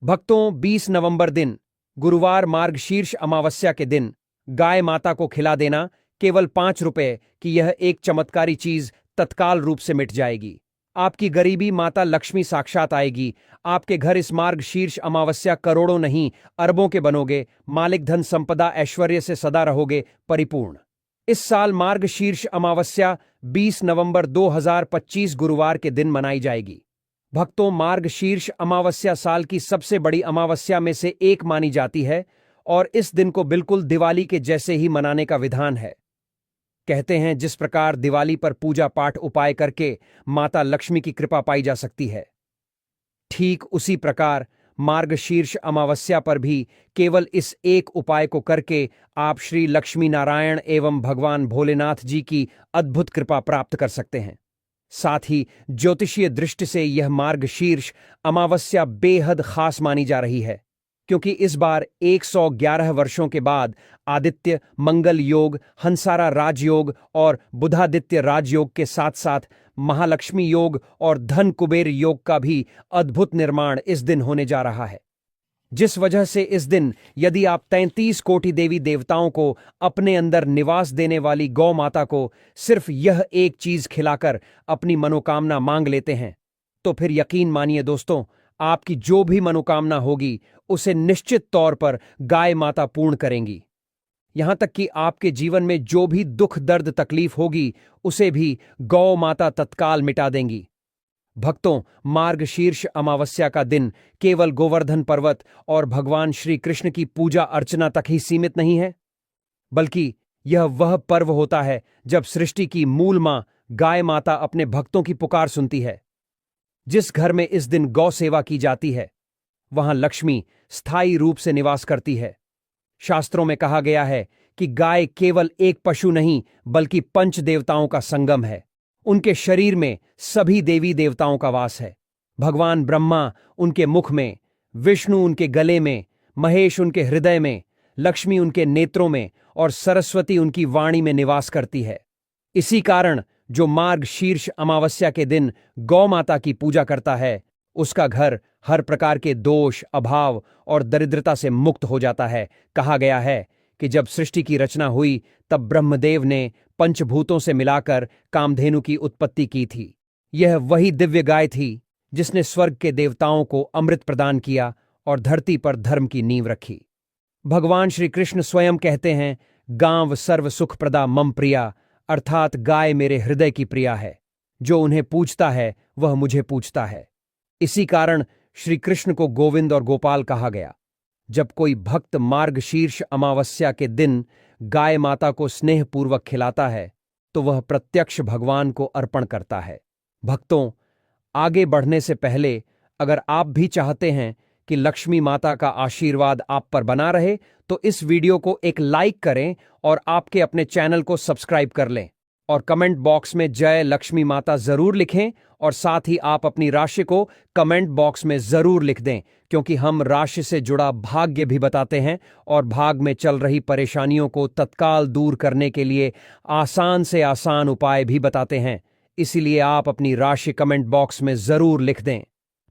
भक्तों, 20 नवंबर दिन गुरुवार मार्गशीर्ष अमावस्या के दिन गाय माता को खिला देना केवल 5 रुपए की यह एक चमत्कारी चीज तत्काल रूप से मिट जाएगी। आपकी गरीबी माता लक्ष्मी साक्षात आएगी। आपके घर इस मार्गशीर्ष अमावस्या करोड़ों नहीं अरबों के बनोगे। मालिक धन संपदा ऐश्वर्य से सदा रहोगे परिपूर्ण। इस साल मार्गशीर्ष अमावस्या 20 नवंबर 2025 गुरुवार के दिन मनाई जाएगी। भक्तों, मार्गशीर्ष अमावस्या साल की सबसे बड़ी अमावस्या में से एक मानी जाती है और इस दिन को बिल्कुल दिवाली के जैसे ही मनाने का विधान है। कहते हैं जिस प्रकार दिवाली पर पूजा पाठ उपाय करके माता लक्ष्मी की कृपा पाई जा सकती है, ठीक उसी प्रकार मार्गशीर्ष अमावस्या पर भी केवल इस एक उपाय को करके आप श्री लक्ष्मी नारायण एवं भगवान भोलेनाथ जी की अद्भुत कृपा प्राप्त कर सकते हैं। साथ ही ज्योतिषीय दृष्टि से यह मार्गशीर्ष अमावस्या बेहद खास मानी जा रही है, क्योंकि इस बार 111 वर्षों के बाद आदित्य मंगल योग, हंसारा राजयोग और बुधादित्य राजयोग के साथ साथ महालक्ष्मी योग और धन कुबेर योग का भी अद्भुत निर्माण इस दिन होने जा रहा है। जिस वजह से इस दिन यदि आप 33 कोटि देवी देवताओं को अपने अंदर निवास देने वाली गौ माता को सिर्फ यह एक चीज खिलाकर अपनी मनोकामना मांग लेते हैं, तो फिर यकीन मानिए दोस्तों, आपकी जो भी मनोकामना होगी उसे निश्चित तौर पर गाय माता पूर्ण करेंगी। यहां तक कि आपके जीवन में जो भी दुख दर्द तकलीफ होगी उसे भी गौ माता तत्काल मिटा देंगी। भक्तों, मार्गशीर्ष अमावस्या का दिन केवल गोवर्धन पर्वत और भगवान श्री कृष्ण की पूजा अर्चना तक ही सीमित नहीं है, बल्कि यह वह पर्व होता है जब सृष्टि की मूल मां गाय माता अपने भक्तों की पुकार सुनती है। जिस घर में इस दिन गौ सेवा की जाती है वहां लक्ष्मी स्थायी रूप से निवास करती है। शास्त्रों में कहा गया है कि गाय केवल एक पशु नहीं बल्कि पंच देवताओं का संगम है। उनके शरीर में सभी देवी देवताओं का वास है। भगवान ब्रह्मा उनके मुख में, विष्णु उनके गले में, महेश उनके हृदय में, लक्ष्मी उनके नेत्रों में और सरस्वती उनकी वाणी में निवास करती है। इसी कारण जो मार्गशीर्ष अमावस्या के दिन गौ माता की पूजा करता है उसका घर हर प्रकार के दोष, अभाव और दरिद्रता से मुक्त हो जाता है। कहा गया है कि जब सृष्टि की रचना हुई तब ब्रह्मदेव ने पंचभूतों से मिलाकर कामधेनु की उत्पत्ति की थी। यह वही दिव्य गाय थी जिसने स्वर्ग के देवताओं को अमृत प्रदान किया और धरती पर धर्म की नींव रखी। भगवान श्री कृष्ण स्वयं कहते हैं, गांव सर्व सुख प्रदा मम प्रिया, अर्थात गाय मेरे हृदय की प्रिया है। जो उन्हें पूजता है वह मुझे पूजता है। इसी कारण श्री कृष्ण को गोविंद और गोपाल कहा गया। जब कोई भक्त मार्गशीर्ष अमावस्या के दिन गाय माता को स्नेहपूर्वक खिलाता है तो वह प्रत्यक्ष भगवान को अर्पण करता है। भक्तों, आगे बढ़ने से पहले अगर आप भी चाहते हैं कि लक्ष्मी माता का आशीर्वाद आप पर बना रहे तो इस वीडियो को एक लाइक करें और आपके अपने चैनल को सब्सक्राइब कर लें और कमेंट बॉक्स में जय लक्ष्मी माता जरूर लिखें और साथ ही आप अपनी राशि को कमेंट बॉक्स में जरूर लिख दें, क्योंकि हम राशि से जुड़ा भाग्य भी बताते हैं और भाग में चल रही परेशानियों को तत्काल दूर करने के लिए आसान से आसान उपाय भी बताते हैं। इसीलिए आप अपनी राशि कमेंट बॉक्स में जरूर लिख दें।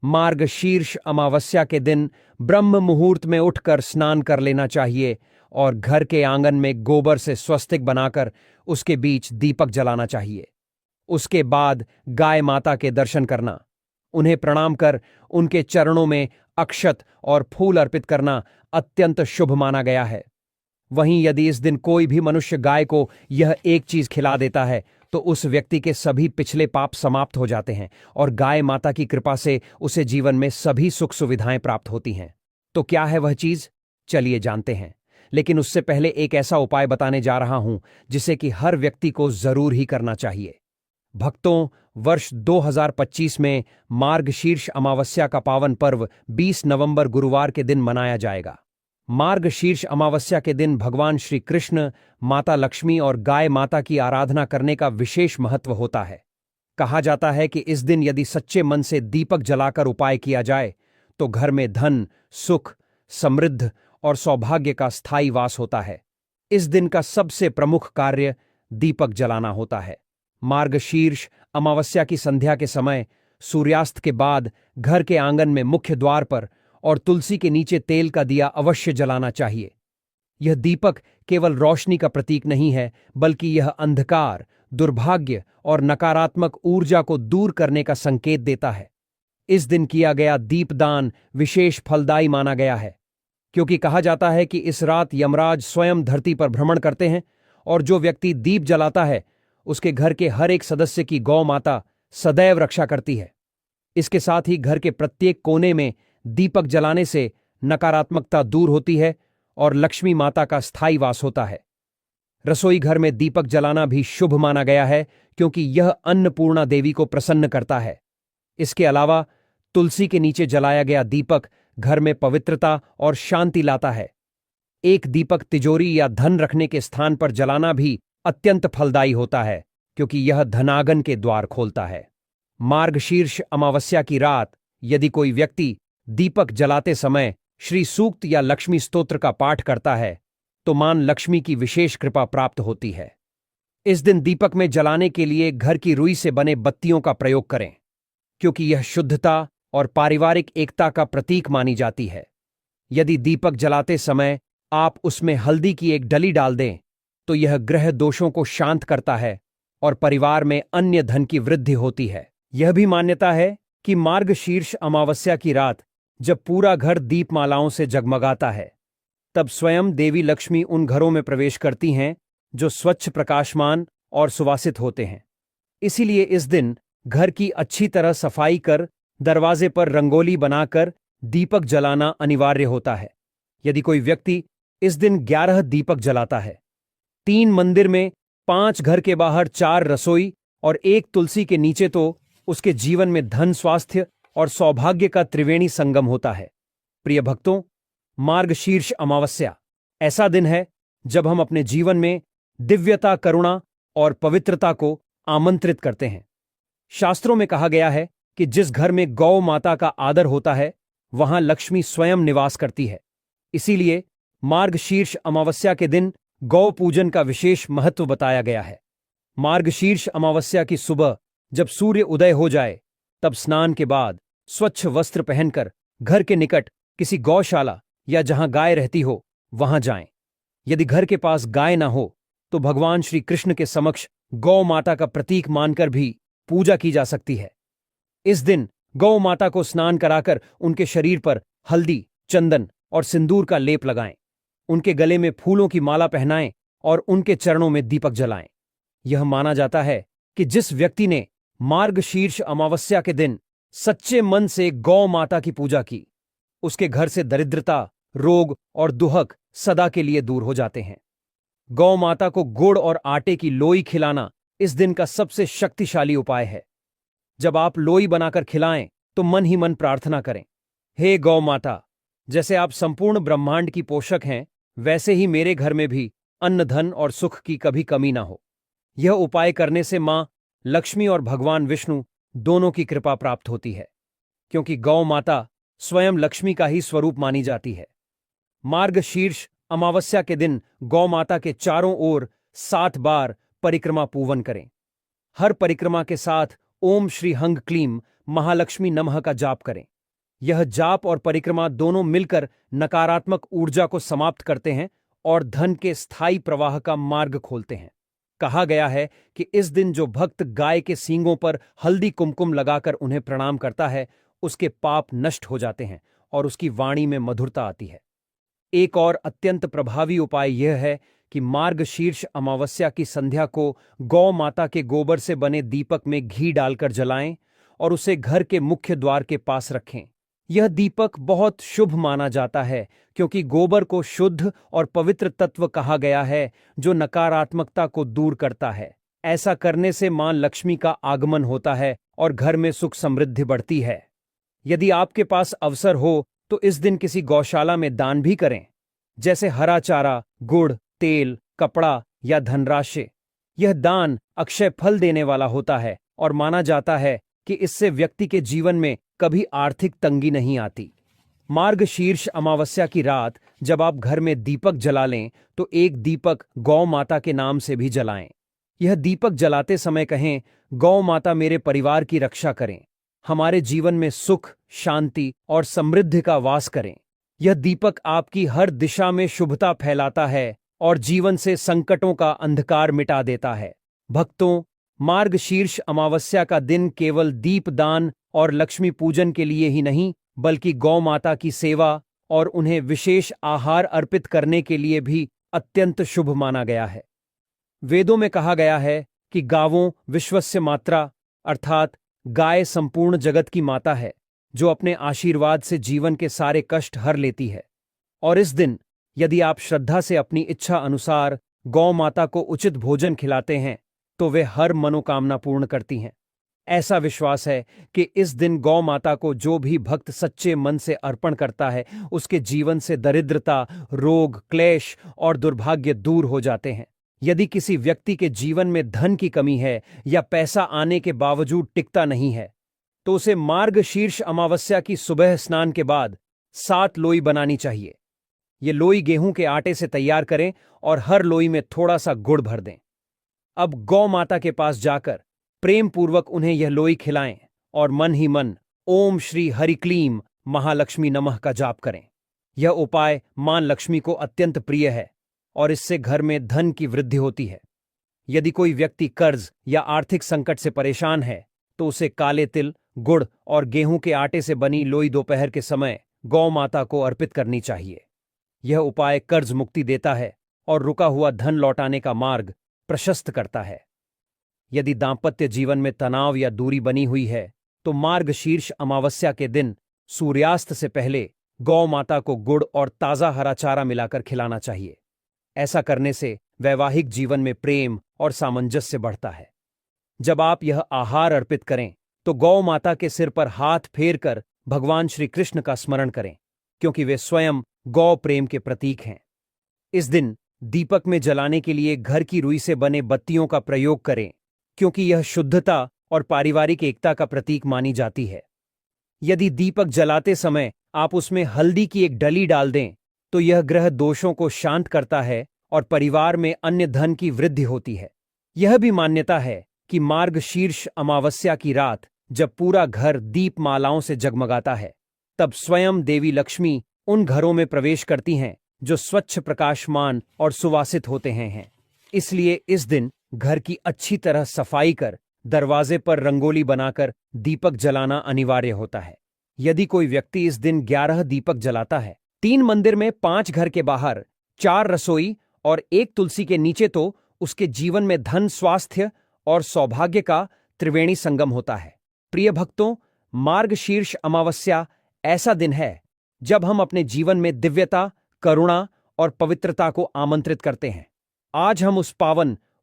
मार्गशीर्ष अमावस्या के दिन ब्रह्म मुहूर्त में उठकर स्नान कर लेना चाहिए और घर के आंगन में गोबर से स्वस्तिक बनाकर उसके बीच दीपक जलाना चाहिए। उसके बाद गाय माता के दर्शन करना, उन्हें प्रणाम कर उनके चरणों में अक्षत और फूल अर्पित करना अत्यंत शुभ माना गया है। वहीं यदि इस दिन कोई भी मनुष्य गाय को यह एक चीज खिला देता है तो उस व्यक्ति के सभी पिछले पाप समाप्त हो जाते हैं और गाय माता की कृपा से उसे जीवन में सभी सुख सुविधाएं प्राप्त होती हैं। तो क्या है वह चीज, चलिए जानते हैं। लेकिन उससे पहले एक ऐसा उपाय बताने जा रहा हूं जिसे कि हर व्यक्ति को जरूर ही करना चाहिए। भक्तों, वर्ष 2025 में मार्गशीर्ष अमावस्या का पावन पर्व 20 नवंबर गुरुवार के दिन मनाया जाएगा। मार्गशीर्ष अमावस्या के दिन भगवान श्री कृष्ण, माता लक्ष्मी और गाय माता की आराधना करने का विशेष महत्व होता है। कहा जाता है कि इस दिन यदि सच्चे मन से दीपक जलाकर उपाय किया जाए तो घर में धन, सुख, समृद्ध और सौभाग्य का स्थायी वास होता है। इस दिन का सबसे प्रमुख कार्य दीपक जलाना होता है। मार्गशीर्ष अमावस्या की संध्या के समय सूर्यास्त के बाद घर के आंगन में मुख्य द्वार पर और तुलसी के नीचे तेल का दिया अवश्य जलाना चाहिए। यह दीपक केवल रोशनी का प्रतीक नहीं है, बल्कि यह अंधकार, दुर्भाग्य और नकारात्मक ऊर्जा को दूर करने का संकेत देता है। इस दिन किया गया दीपदान विशेष फलदायी माना गया है, क्योंकि कहा जाता है कि इस रात यमराज स्वयं धरती पर भ्रमण करते हैं और जो व्यक्ति दीप जलाता है उसके घर के हर एक सदस्य की गौ माता सदैव रक्षा करती है। इसके साथ ही घर के प्रत्येक कोने में दीपक जलाने से नकारात्मकता दूर होती है और लक्ष्मी माता का स्थायी वास होता है। रसोई घर में दीपक जलाना भी शुभ माना गया है, क्योंकि यह अन्नपूर्णा देवी को प्रसन्न करता है। इसके अलावा तुलसी के नीचे जलाया गया दीपक घर में पवित्रता और शांति लाता है। एक दीपक तिजोरी या धन रखने के स्थान पर जलाना भी अत्यंत फलदायी होता है, क्योंकि यह धनागन के द्वार खोलता है। मार्गशीर्ष अमावस्या की रात यदि कोई व्यक्ति दीपक जलाते समय श्री सूक्त या लक्ष्मी स्तोत्र का पाठ करता है तो मान लक्ष्मी की विशेष कृपा प्राप्त होती है। इस दिन दीपक में जलाने के लिए घर की रुई से बने बत्तियों का प्रयोग करें, क्योंकि यह शुद्धता और पारिवारिक एकता का प्रतीक मानी जाती है। यदि दीपक जलाते समय आप उसमें हल्दी की एक डली डाल दें तो यह ग्रह दोषों को शांत करता है और परिवार में अन्य धन की वृद्धि होती है। यह भी मान्यता है कि मार्गशीर्ष अमावस्या की रात जब पूरा घर दीपमालाओं से जगमगाता है, तब स्वयं देवी लक्ष्मी उन घरों में प्रवेश करती हैं जो स्वच्छ, प्रकाशमान और सुवासित होते हैं। इसीलिए इस दिन घर की अच्छी तरह सफाई कर दरवाजे पर रंगोली बनाकर दीपक जलाना अनिवार्य होता है। यदि कोई व्यक्ति इस दिन 11 दीपक जलाता है, 3 मंदिर में, 5 घर के बाहर, 4 रसोई और 1 तुलसी के नीचे, तो उसके जीवन में धन, स्वास्थ्य और सौभाग्य का त्रिवेणी संगम होता है। प्रिय भक्तों, मार्गशीर्ष अमावस्या ऐसा दिन है जब हम अपने जीवन में दिव्यता, करुणा और पवित्रता को आमंत्रित करते हैं। शास्त्रों में कहा गया है कि जिस घर में गौ माता का आदर होता है वहां लक्ष्मी स्वयं निवास करती है। इसीलिए मार्गशीर्ष अमावस्या के दिन गौ पूजन का विशेष महत्व बताया गया है। मार्गशीर्ष अमावस्या की सुबह जब सूर्य उदय हो जाए तब स्नान के बाद स्वच्छ वस्त्र पहनकर घर के निकट किसी गौशाला या जहां गाय रहती हो वहां जाएं। यदि घर के पास गाय ना हो तो भगवान श्री कृष्ण के समक्ष गौ माता का प्रतीक मानकर भी पूजा की जा सकती है। इस दिन गौ माता को स्नान कराकर उनके शरीर पर हल्दी, चंदन और सिंदूर का लेप लगाएं, उनके गले में फूलों की माला पहनाएं और उनके चरणों में दीपक जलाएं। यह माना जाता है कि जिस व्यक्ति ने मार्गशीर्ष अमावस्या के दिन सच्चे मन से गौ माता की पूजा की, उसके घर से दरिद्रता, रोग और दुहक सदा के लिए दूर हो जाते हैं। गौ माता को गुड़ और आटे की लोई खिलाना इस दिन का सबसे शक्तिशाली उपाय है। जब आप लोई बनाकर खिलाएं तो मन ही मन प्रार्थना करें, हे गौ माता, जैसे आप संपूर्ण ब्रह्मांड की पोषक हैं, वैसे ही मेरे घर में भी अन्न, धन और सुख की कभी कमी ना हो। यह उपाय करने से मां लक्ष्मी और भगवान विष्णु दोनों की कृपा प्राप्त होती है, क्योंकि गौ माता स्वयं लक्ष्मी का ही स्वरूप मानी जाती है। मार्गशीर्ष अमावस्या के दिन गौ माता के चारों ओर 7 बार परिक्रमा पूवन करें। हर परिक्रमा के साथ ओम श्री हंग क्लीम महालक्ष्मी नमः का जाप करें। यह जाप और परिक्रमा दोनों मिलकर नकारात्मक ऊर्जा को समाप्त करते हैं और धन के स्थायी प्रवाह का मार्ग खोलते हैं। कहा गया है कि इस दिन जो भक्त गाय के सींगों पर हल्दी कुमकुम लगाकर उन्हें प्रणाम करता है, उसके पाप नष्ट हो जाते हैं और उसकी वाणी में मधुरता आती है। एक और अत्यंत प्रभावी उपाय यह है कि मार्गशीर्ष अमावस्या की संध्या को गौ माता के गोबर से बने दीपक में घी डालकर जलाएं और उसे घर के मुख्य द्वार के पास रखें। यह दीपक बहुत शुभ माना जाता है, क्योंकि गोबर को शुद्ध और पवित्र तत्व कहा गया है जो नकारात्मकता को दूर करता है। ऐसा करने से मां लक्ष्मी का आगमन होता है और घर में सुख समृद्धि बढ़ती है। यदि आपके पास अवसर हो तो इस दिन किसी गौशाला में दान भी करें, जैसे हरा चारा, गुड़, तेल, कपड़ा या धनराशि। यह दान अक्षय फल देने वाला होता है और माना जाता है कि इससे व्यक्ति के जीवन में कभी आर्थिक तंगी नहीं आती। मार्गशीर्ष अमावस्या की रात जब आप घर में दीपक जला लें तो एक दीपक गौ माता के नाम से भी जलाएं। यह दीपक जलाते समय कहें, गौ माता मेरे परिवार की रक्षा करें, हमारे जीवन में सुख, शांति और समृद्धि का वास करें। यह दीपक आपकी हर दिशा में शुभता फैलाता है और जीवन से संकटों का अंधकार मिटा देता है। भक्तों, मार्गशीर्ष अमावस्या का दिन केवल दीपदान और लक्ष्मी पूजन के लिए ही नहीं, बल्कि गौ माता की सेवा और उन्हें विशेष आहार अर्पित करने के लिए भी अत्यंत शुभ माना गया है। वेदों में कहा गया है कि गावों विश्वस्य मात्रा, अर्थात गाय संपूर्ण जगत की माता है, जो अपने आशीर्वाद से जीवन के सारे कष्ट हर लेती है। और इस दिन यदि आप श्रद्धा से अपनी इच्छा अनुसार गौ माता को उचित भोजन खिलाते हैं तो वे हर मनोकामना पूर्ण करती हैं। ऐसा विश्वास है कि इस दिन गौ माता को जो भी भक्त सच्चे मन से अर्पण करता है, उसके जीवन से दरिद्रता, रोग, क्लेश और दुर्भाग्य दूर हो जाते हैं। यदि किसी व्यक्ति के जीवन में धन की कमी है या पैसा आने के बावजूद टिकता नहीं है, तो उसे मार्गशीर्ष अमावस्या की सुबह स्नान के बाद 7 लोई बनानी चाहिए। ये लोई गेहूं के आटे से तैयार करें और हर लोई में थोड़ा सा गुड़ भर दें। अब गौ माता के पास जाकर प्रेम पूर्वक उन्हें यह लोई खिलाएं और मन ही मन ओम श्री हरि क्लीम महालक्ष्मी नमः का जाप करें। यह उपाय मां लक्ष्मी को अत्यंत प्रिय है और इससे घर में धन की वृद्धि होती है। यदि कोई व्यक्ति कर्ज या आर्थिक संकट से परेशान है तो उसे काले तिल, गुड़ और गेहूं के आटे से बनी लोई दोपहर के समय गौ माता को अर्पित करनी चाहिए। यह उपाय कर्ज मुक्ति देता है और रुका हुआ धन लौटाने का मार्ग प्रशस्त करता है। यदि दांपत्य जीवन में तनाव या दूरी बनी हुई है तो मार्गशीर्ष अमावस्या के दिन सूर्यास्त से पहले गौ माता को गुड़ और ताजा हरा चारा मिलाकर खिलाना चाहिए। ऐसा करने से वैवाहिक जीवन में प्रेम और सामंजस्य बढ़ता है। जब आप यह आहार अर्पित करें तो गौ माता के सिर पर हाथ फेर कर भगवान श्री कृष्ण का स्मरण करें, क्योंकि वे स्वयं गौ प्रेम के प्रतीक हैं। इस दिन दीपक में जलाने के लिए घर की रुई से बने बत्तियों का प्रयोग करें, क्योंकि यह शुद्धता और पारिवारिक एकता का प्रतीक मानी जाती है। यदि दीपक जलाते समय आप उसमें हल्दी की एक डली डाल दें तो यह ग्रह दोषों को शांत करता है और परिवार में अन्य धन की वृद्धि होती है। यह भी मान्यता है कि मार्गशीर्ष अमावस्या की रात जब पूरा घर दीपमालाओं से जगमगाता है, तब स्वयं देवी लक्ष्मी उन घरों में प्रवेश करती हैं जो स्वच्छ, प्रकाशमान और सुवासित होते हैं। इसलिए इस दिन घर की अच्छी तरह सफाई कर दरवाजे पर रंगोली बनाकर दीपक जलाना अनिवार्य होता है। यदि कोई व्यक्ति इस दिन 11 दीपक जलाता है, 3 मंदिर में, 5 घर के बाहर, 4 रसोई और 1 तुलसी के नीचे, तो उसके जीवन में धन, स्वास्थ्य और सौभाग्य का त्रिवेणी संगम होता है। प्रिय भक्तों, मार्गशीर्ष अमावस्या ऐसा दिन है जब हम अपने जीवन में दिव्यता, करुणा और पवित्रता को आमंत्रित करते हैं। आज हम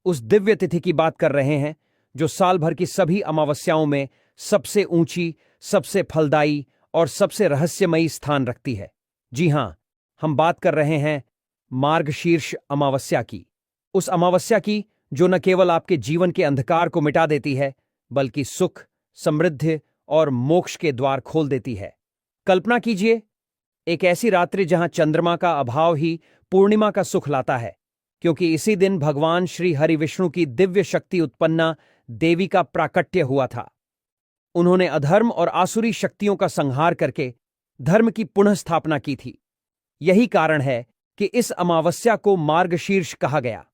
उस दिव्य तिथि की बात कर रहे हैं जो साल भर की सभी अमावस्याओं में सबसे ऊंची, सबसे फलदायी और सबसे रहस्यमयी स्थान रखती है। जी हां, हम बात कर रहे हैं मार्गशीर्ष अमावस्या की। उस अमावस्या की जो न केवल आपके जीवन के अंधकार को मिटा देती है, बल्कि सुख, समृद्धि और मोक्ष के द्वार खोल देती है। कल्पना कीजिए, एक ऐसी रात्रि जहां चंद्रमा का अभाव ही पूर्णिमा का सुख लाता है, क्योंकि इसी दिन भगवान श्री हरि विष्णु की दिव्य शक्ति उत्पन्ना देवी का प्राकट्य हुआ था। उन्होंने अधर्म और आसुरी शक्तियों का संहार करके धर्म की पुनः स्थापना की थी। यही कारण है कि इस अमावस्या को मार्गशीर्ष कहा गया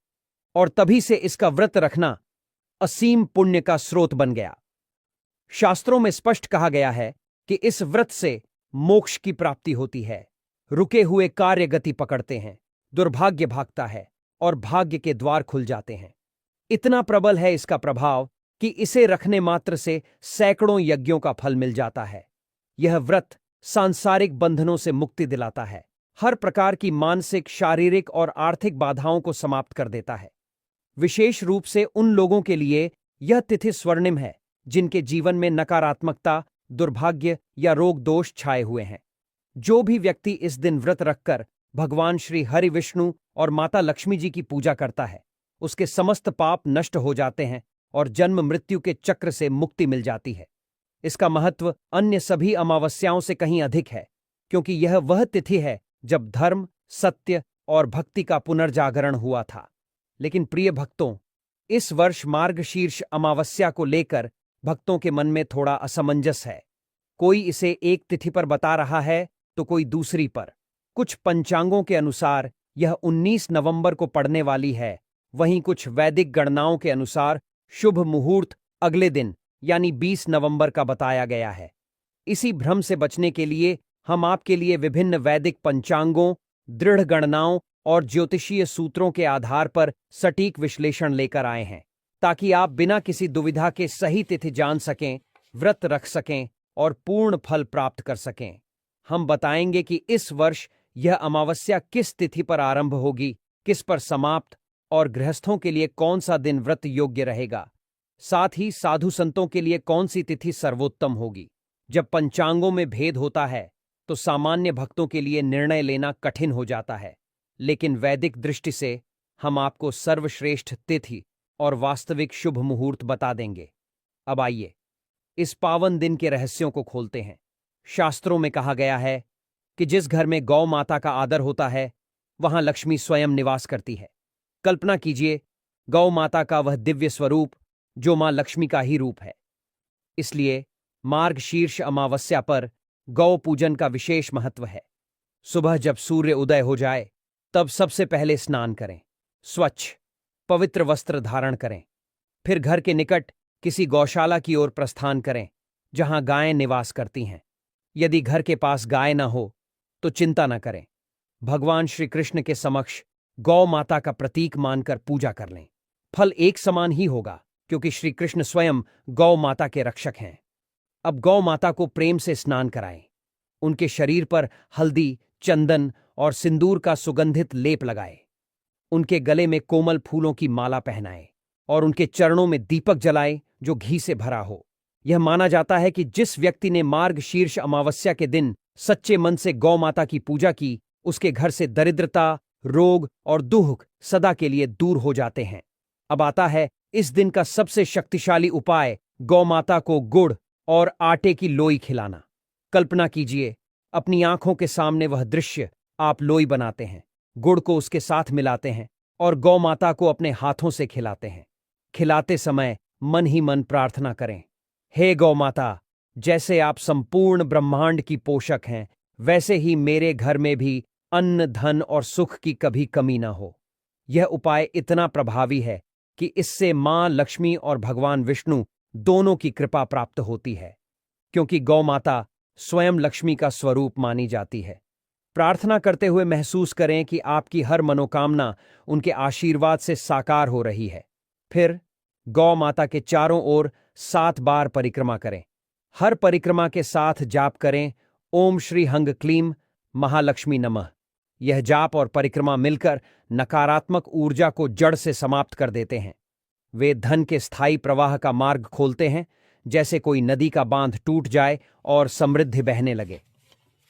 और तभी से इसका व्रत रखना असीम पुण्य का स्रोत बन गया। शास्त्रों में स्पष्ट कहा गया है कि इस व्रत से मोक्ष की प्राप्ति होती है, रुके हुए कार्य गति पकड़ते हैं, दुर्भाग्य भागता है और भाग्य के द्वार खुल जाते हैं। इतना प्रबल है इसका प्रभाव कि इसे रखने मात्र से सैकड़ों यज्ञों का फल मिल जाता है। यह व्रत सांसारिक बंधनों से मुक्ति दिलाता है, हर प्रकार की मानसिक, शारीरिक और आर्थिक बाधाओं को समाप्त कर देता है। विशेष रूप से उन लोगों के लिए यह तिथि स्वर्णिम है जिनके जीवन में नकारात्मकता, दुर्भाग्य या रोग दोष छाए हुए हैं। जो भी व्यक्ति इस दिन व्रत रखकर भगवान श्री हरि विष्णु और माता लक्ष्मी जी की पूजा करता है, उसके समस्त पाप नष्ट हो जाते हैं और जन्म मृत्यु के चक्र से मुक्ति मिल जाती है। इसका महत्व अन्य सभी अमावस्याओं से कहीं अधिक है, क्योंकि यह वह तिथि है जब धर्म, सत्य और भक्ति का पुनर्जागरण हुआ था। लेकिन प्रिय भक्तों, इस वर्ष मार्गशीर्ष अमावस्या को लेकर भक्तों के मन में थोड़ा असमंजस है। कोई इसे एक तिथि पर बता रहा है तो कोई दूसरी पर। कुछ पंचांगों के अनुसार यह 19 नवंबर को पड़ने वाली है, वहीं कुछ वैदिक गणनाओं के अनुसार शुभ मुहूर्त अगले दिन यानी 20 नवंबर का बताया गया है। इसी भ्रम से बचने के लिए हम आपके लिए विभिन्न वैदिक पंचांगों, दृढ़ गणनाओं और ज्योतिषीय सूत्रों के आधार पर सटीक विश्लेषण लेकर आए हैं, ताकि आप बिना किसी दुविधा के सही तिथि जान सकें, व्रत रख सकें और पूर्ण फल प्राप्त कर सकें। हम बताएंगे कि इस वर्ष यह अमावस्या किस तिथि पर आरंभ होगी, किस पर समाप्त, और गृहस्थों के लिए कौन सा दिन व्रत योग्य रहेगा। साथ ही साधु संतों के लिए कौन सी तिथि सर्वोत्तम होगी। जब पंचांगों में भेद होता है तो सामान्य भक्तों के लिए निर्णय लेना कठिन हो जाता है, लेकिन वैदिक दृष्टि से हम आपको सर्वश्रेष्ठ तिथि और वास्तविक शुभ मुहूर्त बता देंगे। अब आइए इस पावन दिन के रहस्यों को खोलते हैं। शास्त्रों में कहा गया है कि जिस घर में गौ माता का आदर होता है वहां लक्ष्मी स्वयं निवास करती है। कल्पना कीजिए गौ माता का वह दिव्य स्वरूप जो मां लक्ष्मी का ही रूप है। इसलिए मार्गशीर्ष अमावस्या पर गौ पूजन का विशेष महत्व है। सुबह जब सूर्य उदय हो जाए तब सबसे पहले स्नान करें, स्वच्छ पवित्र वस्त्र धारण करें, फिर घर के निकट किसी गौशाला की ओर प्रस्थान करें जहां गायें निवास करती हैं। यदि घर के पास गाय न हो तो चिंता न करें, भगवान श्री कृष्ण के समक्ष गौ माता का प्रतीक मानकर पूजा कर लें। फल एक समान ही होगा क्योंकि श्री कृष्ण स्वयं गौ माता के रक्षक हैं। अब गौ माता को प्रेम से स्नान कराएं, उनके शरीर पर हल्दी, चंदन और सिंदूर का सुगंधित लेप लगाएं, उनके गले में कोमल फूलों की माला पहनाएं और उनके चरणों में दीपक जलाएं जो घी से भरा हो। यह माना जाता है कि जिस व्यक्ति ने मार्गशीर्ष अमावस्या के दिन सच्चे मन से गौ माता की पूजा की, उसके घर से दरिद्रता, रोग और दुख सदा के लिए दूर हो जाते हैं। अब आता है इस दिन का सबसे शक्तिशाली उपाय, गौ माता को गुड़ और आटे की लोई खिलाना। कल्पना कीजिए अपनी आंखों के सामने वह दृश्य। आप लोई बनाते हैं, गुड़ को उसके साथ मिलाते हैं और गौ माता को अपने हाथों से खिलाते हैं। खिलाते समय मन ही मन प्रार्थना करें, हे गौ माता, जैसे आप संपूर्ण ब्रह्मांड की पोषक हैं, वैसे ही मेरे घर में भी अन्न, धन और सुख की कभी कमी ना हो। यह उपाय इतना प्रभावी है कि इससे मां लक्ष्मी और भगवान विष्णु दोनों की कृपा प्राप्त होती है, क्योंकि गौ माता स्वयं लक्ष्मी का स्वरूप मानी जाती है। प्रार्थना करते हुए महसूस करें कि आपकी हर मनोकामना उनके आशीर्वाद से साकार हो रही है। फिर गौ माता के चारों ओर 7 बार परिक्रमा करें। हर परिक्रमा के साथ जाप करें, ओम श्री हंग क्लीम महालक्ष्मी नमः। यह जाप और परिक्रमा मिलकर नकारात्मक ऊर्जा को जड़ से समाप्त कर देते हैं। वे धन के स्थायी प्रवाह का मार्ग खोलते हैं, जैसे कोई नदी का बांध टूट जाए और समृद्धि बहने लगे।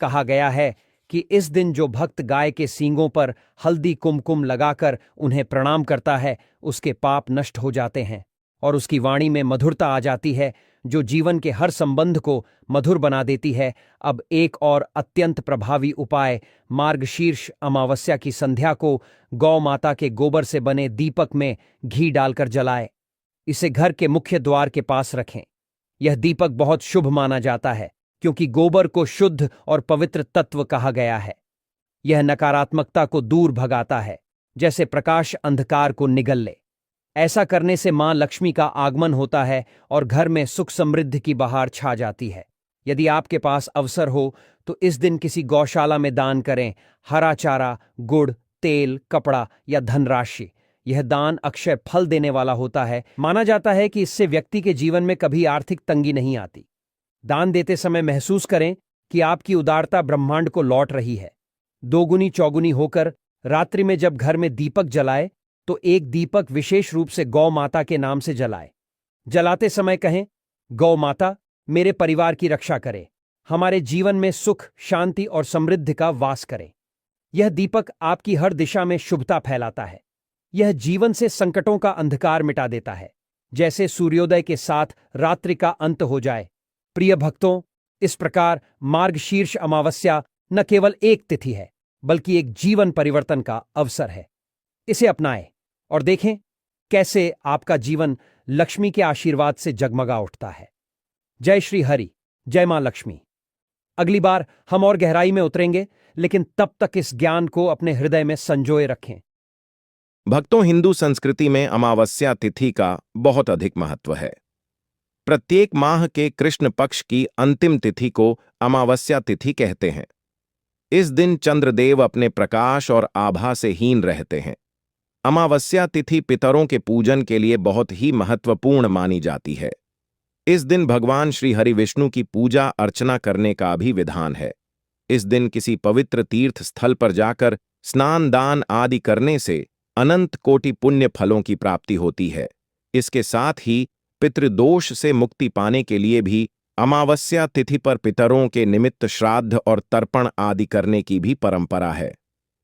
कहा गया है कि इस दिन जो भक्त गाय के सींगों पर हल्दी कुमकुम लगाकर उन्हें प्रणाम करता है, उसके पाप नष्ट हो जाते हैं और उसकी वाणी में मधुरता आ जाती है, जो जीवन के हर संबंध को मधुर बना देती है। अब एक और अत्यंत प्रभावी उपाय, मार्गशीर्ष अमावस्या की संध्या को गौ माता के गोबर से बने दीपक में घी डालकर जलाएं। इसे घर के मुख्य द्वार के पास रखें। यह दीपक बहुत शुभ माना जाता है क्योंकि गोबर को शुद्ध और पवित्र तत्व कहा गया है। यह नकारात्मकता को दूर भगाता है, जैसे प्रकाश अंधकार को निगल ले। ऐसा करने से मां लक्ष्मी का आगमन होता है और घर में सुख समृद्धि की बहार छा जाती है। यदि आपके पास अवसर हो तो इस दिन किसी गौशाला में दान करें, हरा चारा, गुड़, तेल, कपड़ा या धनराशि। यह दान अक्षय फल देने वाला होता है। माना जाता है कि इससे व्यक्ति के जीवन में कभी आर्थिक तंगी नहीं आती। दान देते समय महसूस करें कि आपकी उदारता ब्रह्मांड को लौट रही है। दोगुनी चौगुनी होकर रात्रि में जब घर में दीपक जलाए तो एक दीपक विशेष रूप से गौ माता के नाम से जलाए। जलाते समय कहें, गौ माता मेरे परिवार की रक्षा करे, हमारे जीवन में सुख, शांति और समृद्धि का वास करे। यह दीपक आपकी हर दिशा में शुभता फैलाता है। यह जीवन से संकटों का अंधकार मिटा देता है, जैसे सूर्योदय के साथ रात्रि का अंत हो जाए। प्रिय भक्तों, इस प्रकार मार्गशीर्ष अमावस्या न केवल एक तिथि है, बल्कि एक जीवन परिवर्तन का अवसर है। इसे अपनाएं और देखें कैसे आपका जीवन लक्ष्मी के आशीर्वाद से जगमगा उठता है। जय श्री हरि, जय मां लक्ष्मी। अगली बार हम और गहराई में उतरेंगे, लेकिन तब तक इस ज्ञान को अपने हृदय में संजोए रखें। भक्तों, हिंदू संस्कृति में अमावस्या तिथि का बहुत अधिक महत्व है। प्रत्येक माह के कृष्ण पक्ष की अंतिम तिथि को अमावस्या तिथि कहते हैं। इस दिन चंद्रदेव अपने प्रकाश और आभा से हीन रहते हैं। अमावस्या तिथि पितरों के पूजन के लिए बहुत ही महत्वपूर्ण मानी जाती है। इस दिन भगवान श्री हरि विष्णु की पूजा अर्चना करने का भी विधान है। इस दिन किसी पवित्र तीर्थ स्थल पर जाकर स्नान दान आदि करने से अनंत कोटि पुण्य फलों की प्राप्ति होती है। इसके साथ ही पितृदोष से मुक्ति पाने के लिए भी अमावस्या तिथि पर पितरों के निमित्त श्राद्ध और तर्पण आदि करने की भी परंपरा है।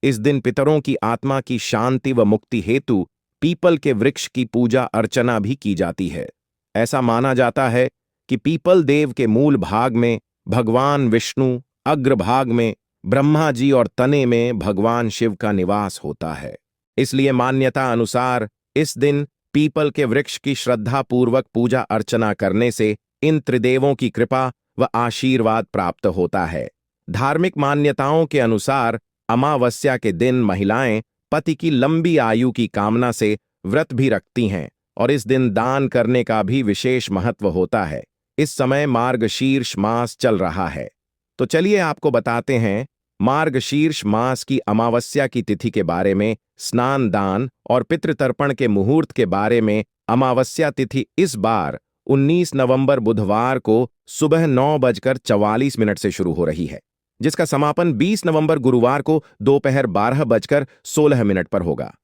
इस दिन पितरों की आत्मा की शांति व मुक्ति हेतु पीपल के वृक्ष की पूजा अर्चना भी की जाती है। ऐसा माना जाता है कि पीपल देव के मूल भाग में भगवान विष्णु, अग्रभाग में ब्रह्मा जी और तने में भगवान शिव का निवास होता है। इसलिए मान्यता अनुसार इस दिन पीपल के वृक्ष की श्रद्धापूर्वक पूजा अर्चना करने से इन त्रिदेवों की कृपा व आशीर्वाद प्राप्त होता है। धार्मिक मान्यताओं के अनुसार अमावस्या के दिन महिलाएं पति की लंबी आयु की कामना से व्रत भी रखती हैं और इस दिन दान करने का भी विशेष महत्व होता है। इस समय मार्गशीर्ष मास चल रहा है, तो चलिए आपको बताते हैं मार्गशीर्ष मास की अमावस्या की तिथि के बारे में, स्नान दान और पितृतर्पण के मुहूर्त के बारे में। अमावस्या तिथि इस बार 19 नवंबर बुधवार को सुबह 9:44 से शुरू हो रही है, जिसका समापन 20 नवंबर गुरुवार को दोपहर 12:16 पर होगा।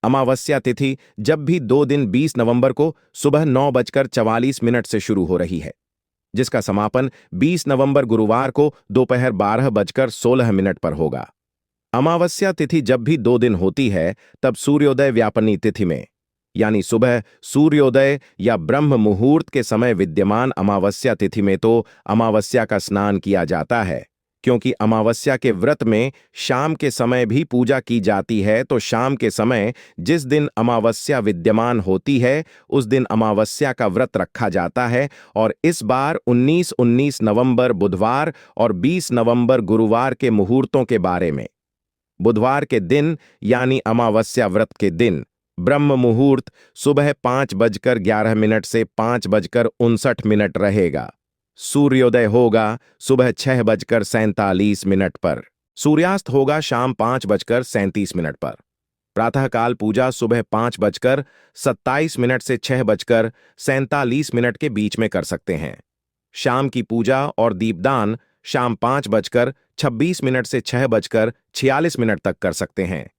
अमावस्या तिथि जब भी 2 दिन 20 नवंबर को सुबह 9:44 से शुरू हो रही है, जिसका समापन 20 नवंबर गुरुवार को दोपहर 12:16 पर होगा। अमावस्या तिथि जब भी 2 दिन होती है, तब सूर्योदय व्यापनी तिथि में, यानी सुबह सूर्योदय या ब्रह्म मुहूर्त के समय विद्यमान अमावस्या तिथि में तो अमावस्या का स्नान किया जाता है, क्योंकि अमावस्या के व्रत में शाम के समय भी पूजा की जाती है। तो शाम के समय जिस दिन अमावस्या विद्यमान होती है, उस दिन अमावस्या का व्रत रखा जाता है। और इस बार 19 नवंबर बुधवार और 20 नवंबर गुरुवार के मुहूर्तों के बारे में। बुधवार के दिन यानी अमावस्या व्रत के दिन ब्रह्म मुहूर्त सुबह 5:11 से 5:59 रहेगा। सूर्योदय होगा सुबह 6:47 पर। सूर्यास्त होगा शाम 5:37 पर। प्रातःकाल पूजा सुबह 5:27 से 6:47 के बीच में कर सकते हैं। शाम की पूजा और दीपदान शाम 5:26 से 6:46 तक कर सकते हैं।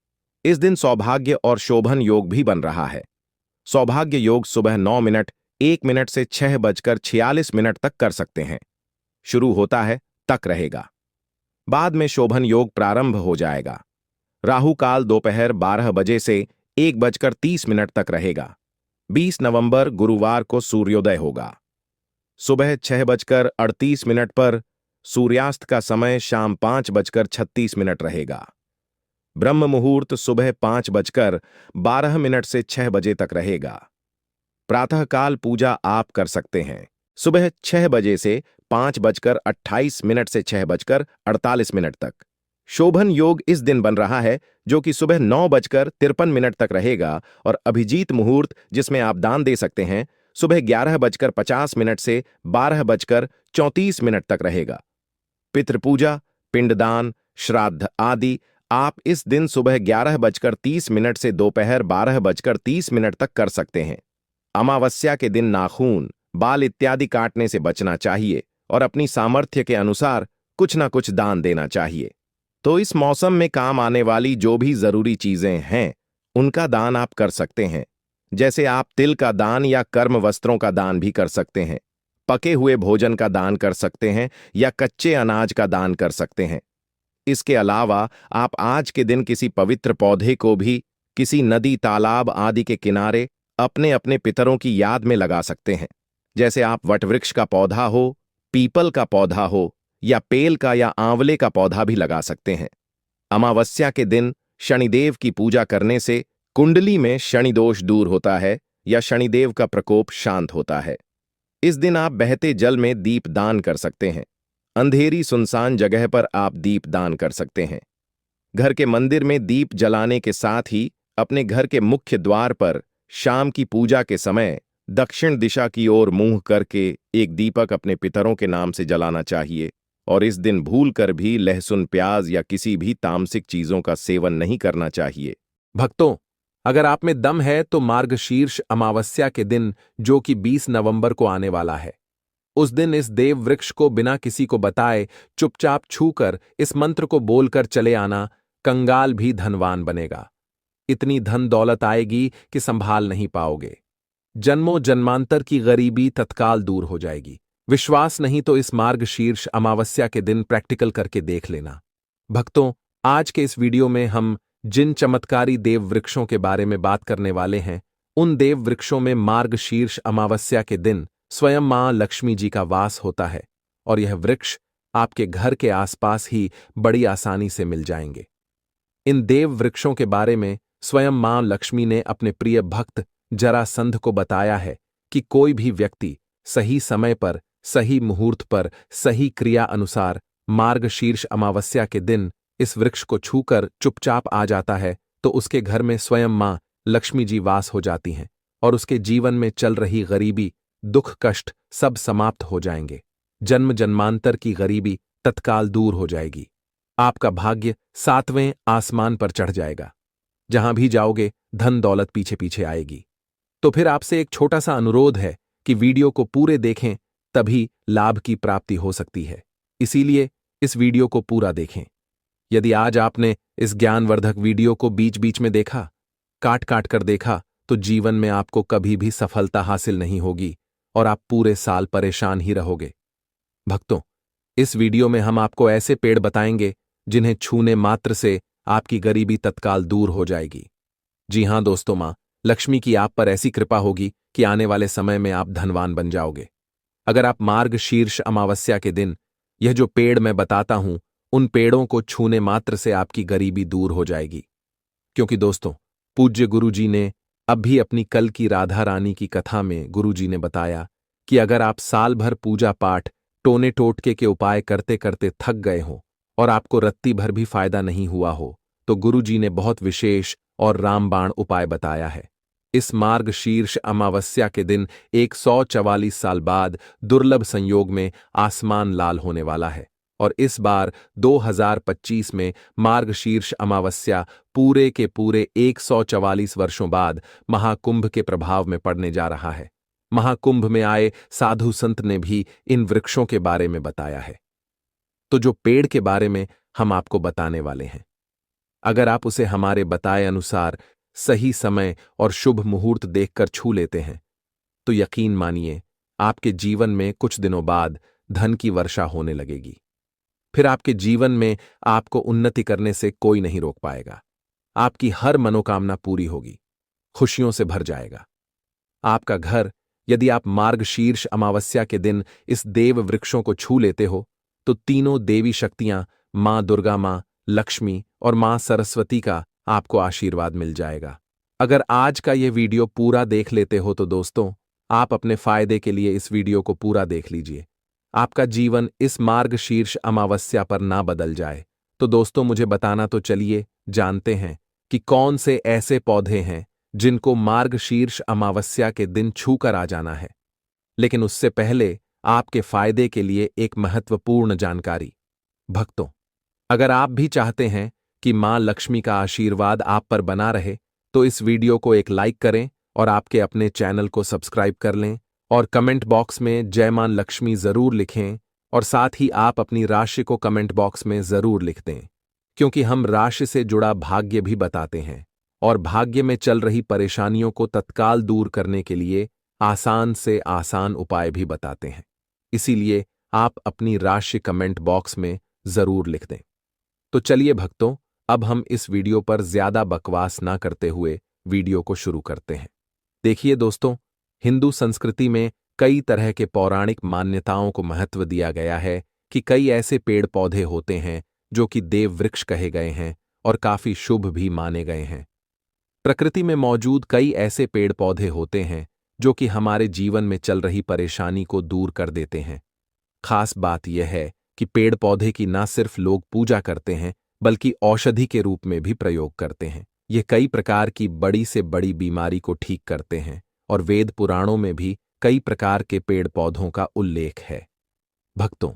इस दिन सौभाग्य और शोभन योग भी बन रहा है। सौभाग्य योग सुबह 9:01 से 6:46 तक कर सकते हैं। शुरू होता है तक रहेगा। बाद में शोभन योग प्रारंभ हो जाएगा। राहु काल दोपहर 12 बजे से 1:30 तक रहेगा। 20 नवंबर गुरुवार को सूर्योदय होगा। सुबह 6:38 पर। सूर्यास्त का समय शाम 5:36 रहेगा। ब्रह्म मुहूर्त सुबह 5:12 से 6 बजे तक रहेगा। प्रातःकाल पूजा आप कर सकते हैं सुबह 6 बजे से 5:28 से 6:48 तक। शोभन योग इस दिन बन रहा है, जो कि सुबह 9:53 तक रहेगा। और अभिजीत मुहूर्त, जिसमें आप दान दे सकते हैं, सुबह 11:50 से 12:34 तक रहेगा। पितृपूजा, पिंडदान, श्राद्ध आदि आप इस दिन सुबह 11:30 से दोपहर 12:30 तक कर सकते हैं। अमावस्या के दिन नाखून, बाल इत्यादि काटने से बचना चाहिए और अपनी सामर्थ्य के अनुसार कुछ ना कुछ दान देना चाहिए। तो इस मौसम में काम आने वाली जो भी जरूरी चीजें हैं, उनका दान आप कर सकते हैं। जैसे आप तिल का दान या कर्म वस्त्रों का दान भी कर सकते हैं, पके हुए भोजन का दान कर सकते हैं या कच्चे अनाज का दान कर सकते हैं। इसके अलावा आप आज के दिन किसी पवित्र पौधे को भी किसी नदी, तालाब आदि के किनारे अपने अपने पितरों की याद में लगा सकते हैं। जैसे आप वटवृक्ष का पौधा हो, पीपल का पौधा हो या पेल का या आंवले का पौधा भी लगा सकते हैं। अमावस्या के दिन शनिदेव की पूजा करने से कुंडली में शनि दोष दूर होता है या शनिदेव का प्रकोप शांत होता है। इस दिन आप बहते जल में दीप दान कर सकते हैं। अंधेरी सुनसान जगह पर आप दीप दान कर सकते हैं। घर के मंदिर में दीप जलाने के साथ ही अपने घर के मुख्य द्वार पर शाम की पूजा के समय दक्षिण दिशा की ओर मुंह करके एक दीपक अपने पितरों के नाम से जलाना चाहिए। और इस दिन भूलकर भी लहसुन, प्याज या किसी भी तामसिक चीजों का सेवन नहीं करना चाहिए। भक्तों, अगर आप में दम है तो मार्गशीर्ष अमावस्या के दिन, जो कि 20 नवंबर को आने वाला है, उस दिन इस देव वृक्ष को बिना किसी को बताए चुपचाप छूकर इस मंत्र को बोलकर चले आना। कंगाल भी धनवान बनेगा। इतनी धन दौलत आएगी कि संभाल नहीं पाओगे। जन्मों जन्मांतर की गरीबी तत्काल दूर हो जाएगी। विश्वास नहीं तो इस मार्गशीर्ष अमावस्या के दिन प्रैक्टिकल करके देख लेना। भक्तों, आज के इस वीडियो में हम जिन चमत्कारी देव वृक्षों के बारे में बात करने वाले हैं, उन देव वृक्षों में मार्गशीर्ष अमावस्या के दिन स्वयं मां लक्ष्मी जी का वास होता है और यह वृक्ष आपके घर के आसपास ही बड़ी आसानी से मिल जाएंगे। इन देव वृक्षों के बारे में स्वयं मां लक्ष्मी ने अपने प्रिय भक्त जरासंध को बताया है कि कोई भी व्यक्ति सही समय पर, सही मुहूर्त पर, सही क्रिया अनुसार मार्गशीर्ष अमावस्या के दिन इस वृक्ष को छूकर चुपचाप आ जाता है तो उसके घर में स्वयं मां लक्ष्मी जी वास हो जाती हैं और उसके जीवन में चल रही गरीबी, दुख, कष्ट सब समाप्त हो जाएंगे। जन्म जन्मांतर की गरीबी तत्काल दूर हो जाएगी। आपका भाग्य 7वें आसमान पर चढ़ जाएगा। जहां भी जाओगे धन दौलत पीछे पीछे आएगी। तो फिर आपसे एक छोटा सा अनुरोध है कि वीडियो को पूरे देखें, तभी लाभ की प्राप्ति हो सकती है। इसीलिए इस वीडियो को पूरा देखें। यदि आज आपने इस ज्ञानवर्धक वीडियो को बीच बीच में देखा, काट काट कर देखा, तो जीवन में आपको कभी भी सफलता हासिल नहीं होगी और आप पूरे साल परेशान ही रहोगे। भक्तों, इस वीडियो में हम आपको ऐसे पेड़ बताएंगे जिन्हें छूने मात्र से आपकी गरीबी तत्काल दूर हो जाएगी। जी हां दोस्तों, मां लक्ष्मी की आप पर ऐसी कृपा होगी कि आने वाले समय में आप धनवान बन जाओगे। अगर आप मार्गशीर्ष अमावस्या के दिन यह जो पेड़ मैं बताता हूं, उन पेड़ों को छूने मात्र से आपकी गरीबी दूर हो जाएगी। क्योंकि दोस्तों, पूज्य गुरुजी ने अब भी अपनी कल की राधा रानी की कथा में गुरुजी ने बताया कि अगर आप साल भर पूजा पाठ, टोने टोटके के उपाय करते करते थक गए हो और आपको रत्ती भर भी फायदा नहीं हुआ हो, तो गुरुजी ने बहुत विशेष और रामबाण उपाय बताया है। इस मार्गशीर्ष अमावस्या के दिन 144 साल बाद दुर्लभ संयोग में आसमान लाल होने वाला है और इस बार 2025 में मार्गशीर्ष अमावस्या पूरे के पूरे 144 वर्षों बाद महाकुंभ के प्रभाव में पड़ने जा रहा है। महाकुंभ में आए साधु संत ने भी इन वृक्षों के बारे में बताया है। तो जो पेड़ के बारे में हम आपको बताने वाले हैं, अगर आप उसे हमारे बताए अनुसार सही समय और शुभ मुहूर्त देखकर छू लेते हैं, तो यकीन मानिए आपके जीवन में कुछ दिनों बाद धन की वर्षा होने लगेगी। फिर आपके जीवन में आपको उन्नति करने से कोई नहीं रोक पाएगा। आपकी हर मनोकामना पूरी होगी, खुशियों से भर जाएगा। आपका घर, यदि आप मार्गशीर्ष अमावस्या के दिन इस देव वृक्षों को छू लेते हो, तो तीनों देवी शक्तियां मां दुर्गा, मां लक्ष्मी और मां सरस्वती का आपको आशीर्वाद मिल जाएगा। अगर आज का यह वीडियो पूरा देख लेते हो तो दोस्तों, आप अपने फायदे के लिए इस वीडियो को पूरा देख लीजिए। आपका जीवन इस मार्गशीर्ष अमावस्या पर ना बदल जाए। तो दोस्तों, मुझे बताना तो चलिए जानते हैं कि कौन से ऐसे पौधे हैं जिनको मार्गशीर्ष अमावस्या के दिन छूकर आ जाना है। लेकिन उससे पहले आपके फायदे के लिए एक महत्वपूर्ण जानकारी। भक्तों, अगर आप भी चाहते हैं कि मां लक्ष्मी का आशीर्वाद आप पर बना रहे, तो इस वीडियो को एक लाइक करें और आपके अपने चैनल को सब्सक्राइब कर लें और कमेंट बॉक्स में जय मां लक्ष्मी जरूर लिखें और साथ ही आप अपनी राशि को कमेंट बॉक्स में जरूर लिख दें, क्योंकि हम राशि से जुड़ा भाग्य भी बताते हैं और भाग्य में चल रही परेशानियों को तत्काल दूर करने के लिए आसान से आसान उपाय भी बताते हैं। इसीलिए आप अपनी राशि कमेंट बॉक्स में जरूर लिख दें। तो चलिए भक्तों, अब हम इस वीडियो पर ज्यादा बकवास ना करते हुए वीडियो को शुरू करते हैं। देखिए दोस्तों, हिंदू संस्कृति में कई तरह के पौराणिक मान्यताओं को महत्व दिया गया है कि कई ऐसे पेड़ पौधे होते हैं जो कि देव वृक्ष कहे गए हैं और काफी शुभ भी माने गए हैं। प्रकृति में मौजूद कई ऐसे पेड़ पौधे होते हैं जो कि हमारे जीवन में चल रही परेशानी को दूर कर देते हैं। खास बात यह है कि पेड़ पौधे की न सिर्फ लोग पूजा करते हैं बल्कि औषधि के रूप में भी प्रयोग करते हैं। ये कई प्रकार की बड़ी से बड़ी बीमारी को ठीक करते हैं और वेद पुराणों में भी कई प्रकार के पेड़ पौधों का उल्लेख है। भक्तों,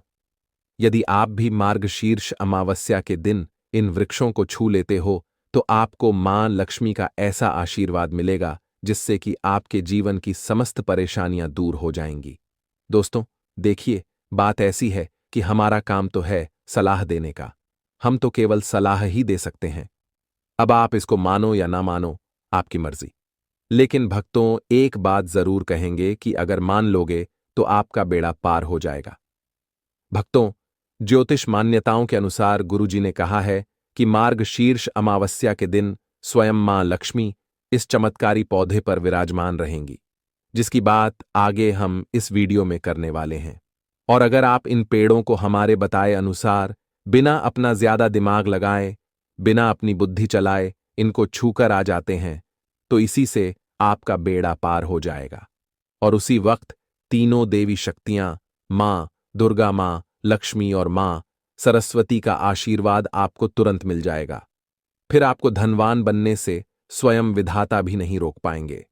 यदि आप भी मार्गशीर्ष अमावस्या के दिन इन वृक्षों को छू लेते हो तो आपको मां लक्ष्मी का ऐसा आशीर्वाद मिलेगा जिससे कि आपके जीवन की समस्त परेशानियां दूर हो जाएंगी। दोस्तों, देखिए, बात ऐसी है कि हमारा काम तो है सलाह देने का। हम तो केवल सलाह ही दे सकते हैं। अब आप इसको मानो या ना मानो, आपकी मर्जी। लेकिन भक्तों, एक बात जरूर कहेंगे कि अगर मान लोगे तो आपका बेड़ा पार हो जाएगा। भक्तों, ज्योतिष मान्यताओं के अनुसार गुरुजी ने कहा है कि मार्गशीर्ष अमावस्या के दिन स्वयं मां लक्ष्मी इस चमत्कारी पौधे पर विराजमान रहेंगी, जिसकी बात आगे हम इस वीडियो में करने वाले हैं। और अगर आप इन पेड़ों को हमारे बताए अनुसार बिना अपना ज्यादा दिमाग लगाए, बिना अपनी बुद्धि चलाए इनको छूकर आ जाते हैं तो इसी से आपका बेड़ा पार हो जाएगा। और उसी वक्त तीनों देवी शक्तियां, मां दुर्गा, मां लक्ष्मी और मां सरस्वती का आशीर्वाद आपको तुरंत मिल जाएगा। फिर आपको धनवान बनने से स्वयं विधाता भी नहीं रोक पाएंगे।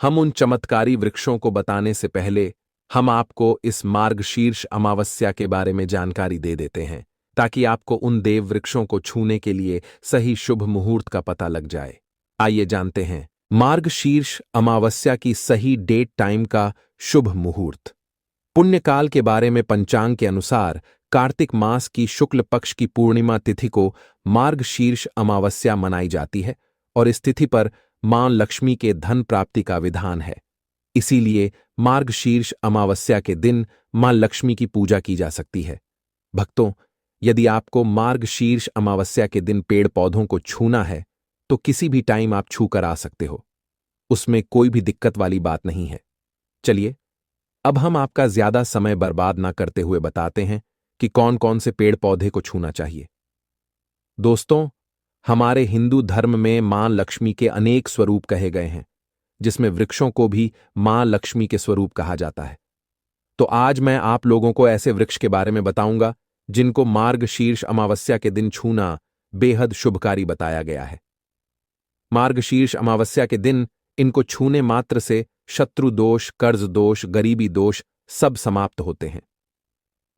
हम उन चमत्कारी वृक्षों को बताने से पहले हम आपको इस मार्गशीर्ष अमावस्या के बारे में जानकारी दे देते हैं, ताकि आपको उन देव वृक्षों को छूने के लिए सही शुभ मुहूर्त का पता लग जाए। आइए जानते हैं मार्गशीर्ष अमावस्या की सही डेट टाइम का शुभ मुहूर्त। पुण्यकाल के बारे में पंचांग के अनुसार कार्तिक मास की शुक्ल पक्ष की पूर्णिमा तिथि को मार्गशीर्ष अमावस्या मनाई जाती है और इस तिथि पर मां लक्ष्मी के धन प्राप्ति का विधान है। इसीलिए मार्गशीर्ष अमावस्या के दिन मां लक्ष्मी की पूजा की जा सकती है। भक्तों, यदि आपको मार्गशीर्ष अमावस्या के दिन पेड़ पौधों को छूना है तो किसी भी टाइम आप छू कर आ सकते हो, उसमें कोई भी दिक्कत वाली बात नहीं है। चलिए, अब हम आपका ज्यादा समय बर्बाद ना करते हुए बताते हैं कि कौन कौन से पेड़ पौधे को छूना चाहिए। दोस्तों, हमारे हिंदू धर्म में मां लक्ष्मी के अनेक स्वरूप कहे गए हैं, जिसमें वृक्षों को भी मां लक्ष्मी के स्वरूप कहा जाता है। तो आज मैं आप लोगों को ऐसे वृक्ष के बारे में बताऊंगा जिनको मार्गशीर्ष अमावस्या के दिन छूना बेहद शुभकारी बताया गया है। मार्गशीर्ष अमावस्या के दिन इनको छूने मात्र से शत्रु दोष, कर्ज दोष, गरीबी दोष सब समाप्त होते हैं।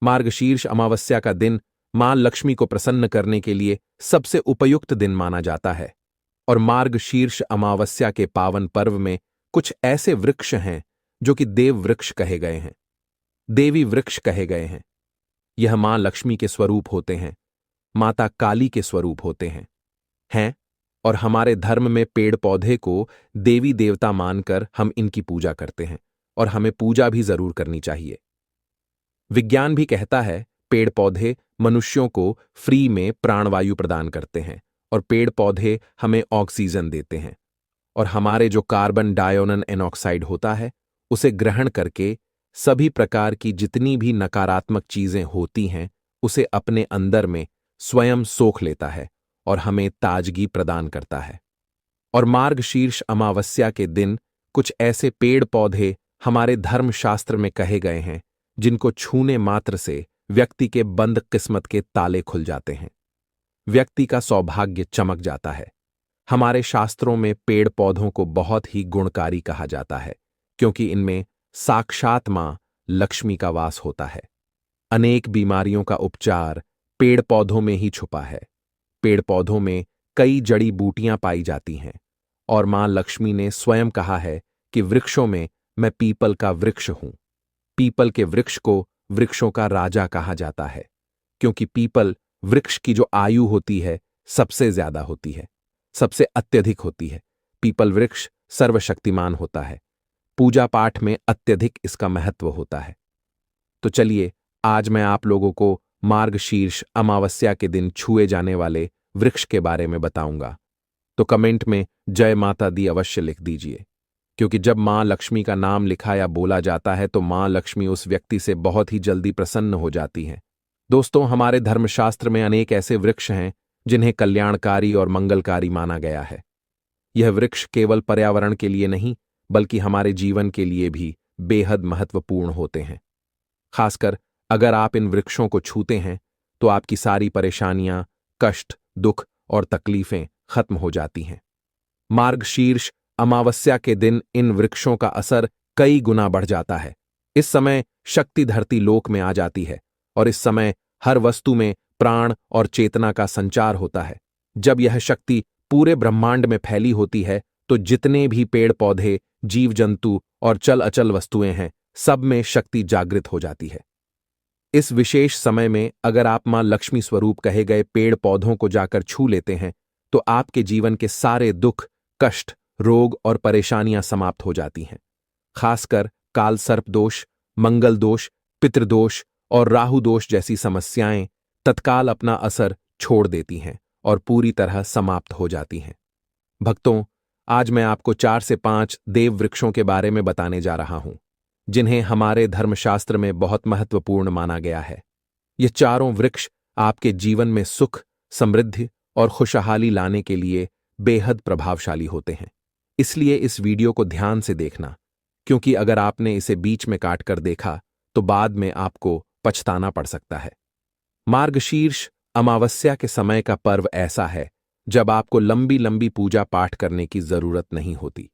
मार्गशीर्ष अमावस्या का दिन मां लक्ष्मी को प्रसन्न करने के लिए सबसे उपयुक्त दिन माना जाता है। और मार्गशीर्ष अमावस्या के पावन पर्व में कुछ ऐसे वृक्ष हैं जो कि देव वृक्ष कहे गए हैं, देवी वृक्ष कहे गए हैं। यह मां लक्ष्मी के स्वरूप होते हैं, माता काली के स्वरूप होते हैं। और हमारे धर्म में पेड़ पौधे को देवी देवता मानकर हम इनकी पूजा करते हैं और हमें पूजा भी जरूर करनी चाहिए। विज्ञान भी कहता है पेड़ पौधे मनुष्यों को फ्री में प्राणवायु प्रदान करते हैं और पेड़ पौधे हमें ऑक्सीजन देते हैं और हमारे जो कार्बन डाइऑक्साइड एनॉक्साइड होता है उसे ग्रहण करके सभी प्रकार की जितनी भी नकारात्मक चीजें होती हैं उसे अपने अंदर में स्वयं सोख लेता है और हमें ताजगी प्रदान करता है। और मार्गशीर्ष अमावस्या के दिन कुछ ऐसे पेड़ पौधे हमारे धर्मशास्त्र में कहे गए हैं जिनको छूने मात्र से व्यक्ति के बंद किस्मत के ताले खुल जाते हैं, व्यक्ति का सौभाग्य चमक जाता है। हमारे शास्त्रों में पेड़ पौधों को बहुत ही गुणकारी कहा जाता है क्योंकि इनमें साक्षात मां लक्ष्मी का वास होता है। अनेक बीमारियों का उपचार पेड़ पौधों में ही छुपा है। पेड़ पौधों में कई जड़ी बूटियां पाई जाती हैं और मां लक्ष्मी ने स्वयं कहा है कि वृक्षों में मैं पीपल का वृक्ष हूं। पीपल के वृक्ष को वृक्षों का राजा कहा जाता है क्योंकि पीपल वृक्ष की जो आयु होती है सबसे ज्यादा होती है, सबसे अत्यधिक होती है। पीपल वृक्ष सर्वशक्तिमान होता है। पूजा पाठ में अत्यधिक इसका महत्व होता है। तो चलिए, आज मैं आप लोगों को मार्गशीर्ष अमावस्या के दिन छुए जाने वाले वृक्ष के बारे में बताऊंगा। तो कमेंट में जय माता दी अवश्य लिख दीजिए, क्योंकि जब मां लक्ष्मी का नाम लिखा या बोला जाता है तो मां लक्ष्मी उस व्यक्ति से बहुत ही जल्दी प्रसन्न हो जाती हैं। दोस्तों, हमारे धर्मशास्त्र में अनेक ऐसे वृक्ष हैं जिन्हें कल्याणकारी और मंगलकारी माना गया है। यह वृक्ष केवल पर्यावरण के लिए नहीं बल्कि हमारे जीवन के लिए भी बेहद महत्वपूर्ण होते हैं। खासकर अगर आप इन वृक्षों को छूते हैं तो आपकी सारी परेशानियां, कष्ट, दुख और तकलीफें खत्म हो जाती हैं। मार्गशीर्ष अमावस्या के दिन इन वृक्षों का असर कई गुना बढ़ जाता है। इस समय शक्ति धरती लोक में आ जाती है और इस समय हर वस्तु में प्राण और चेतना का संचार होता है। जब यह शक्ति पूरे ब्रह्मांड में फैली होती है तो जितने भी पेड़ पौधे, जीव जंतु और चल अचल वस्तुएं हैं, सब में शक्ति जागृत हो जाती है। इस विशेष समय में अगर आप मां लक्ष्मी स्वरूप कहे गए पेड़ पौधों को जाकर छू लेते हैं तो आपके जीवन के सारे दुख, कष्ट, रोग और परेशानियां समाप्त हो जाती हैं। खासकर काल सर्प दोष, मंगल दोष, पितृदोष और राहु दोष जैसी समस्याएं तत्काल अपना असर छोड़ देती हैं और पूरी तरह समाप्त हो जाती हैं। भक्तों, आज मैं आपको 4 से 5 देव वृक्षों के बारे में बताने जा रहा हूं, जिन्हें हमारे धर्मशास्त्र में बहुत महत्वपूर्ण माना गया है। ये चारों वृक्ष आपके जीवन में सुख, समृद्धि और खुशहाली लाने के लिए बेहद प्रभावशाली होते हैं। इसलिए इस वीडियो को ध्यान से देखना, क्योंकि अगर आपने इसे बीच में काट कर देखा तो बाद में आपको पछताना पड़ सकता है। मार्गशीर्ष अमावस्या के समय का पर्व ऐसा है जब आपको लंबी लंबी पूजा पाठ करने की जरूरत नहीं होती।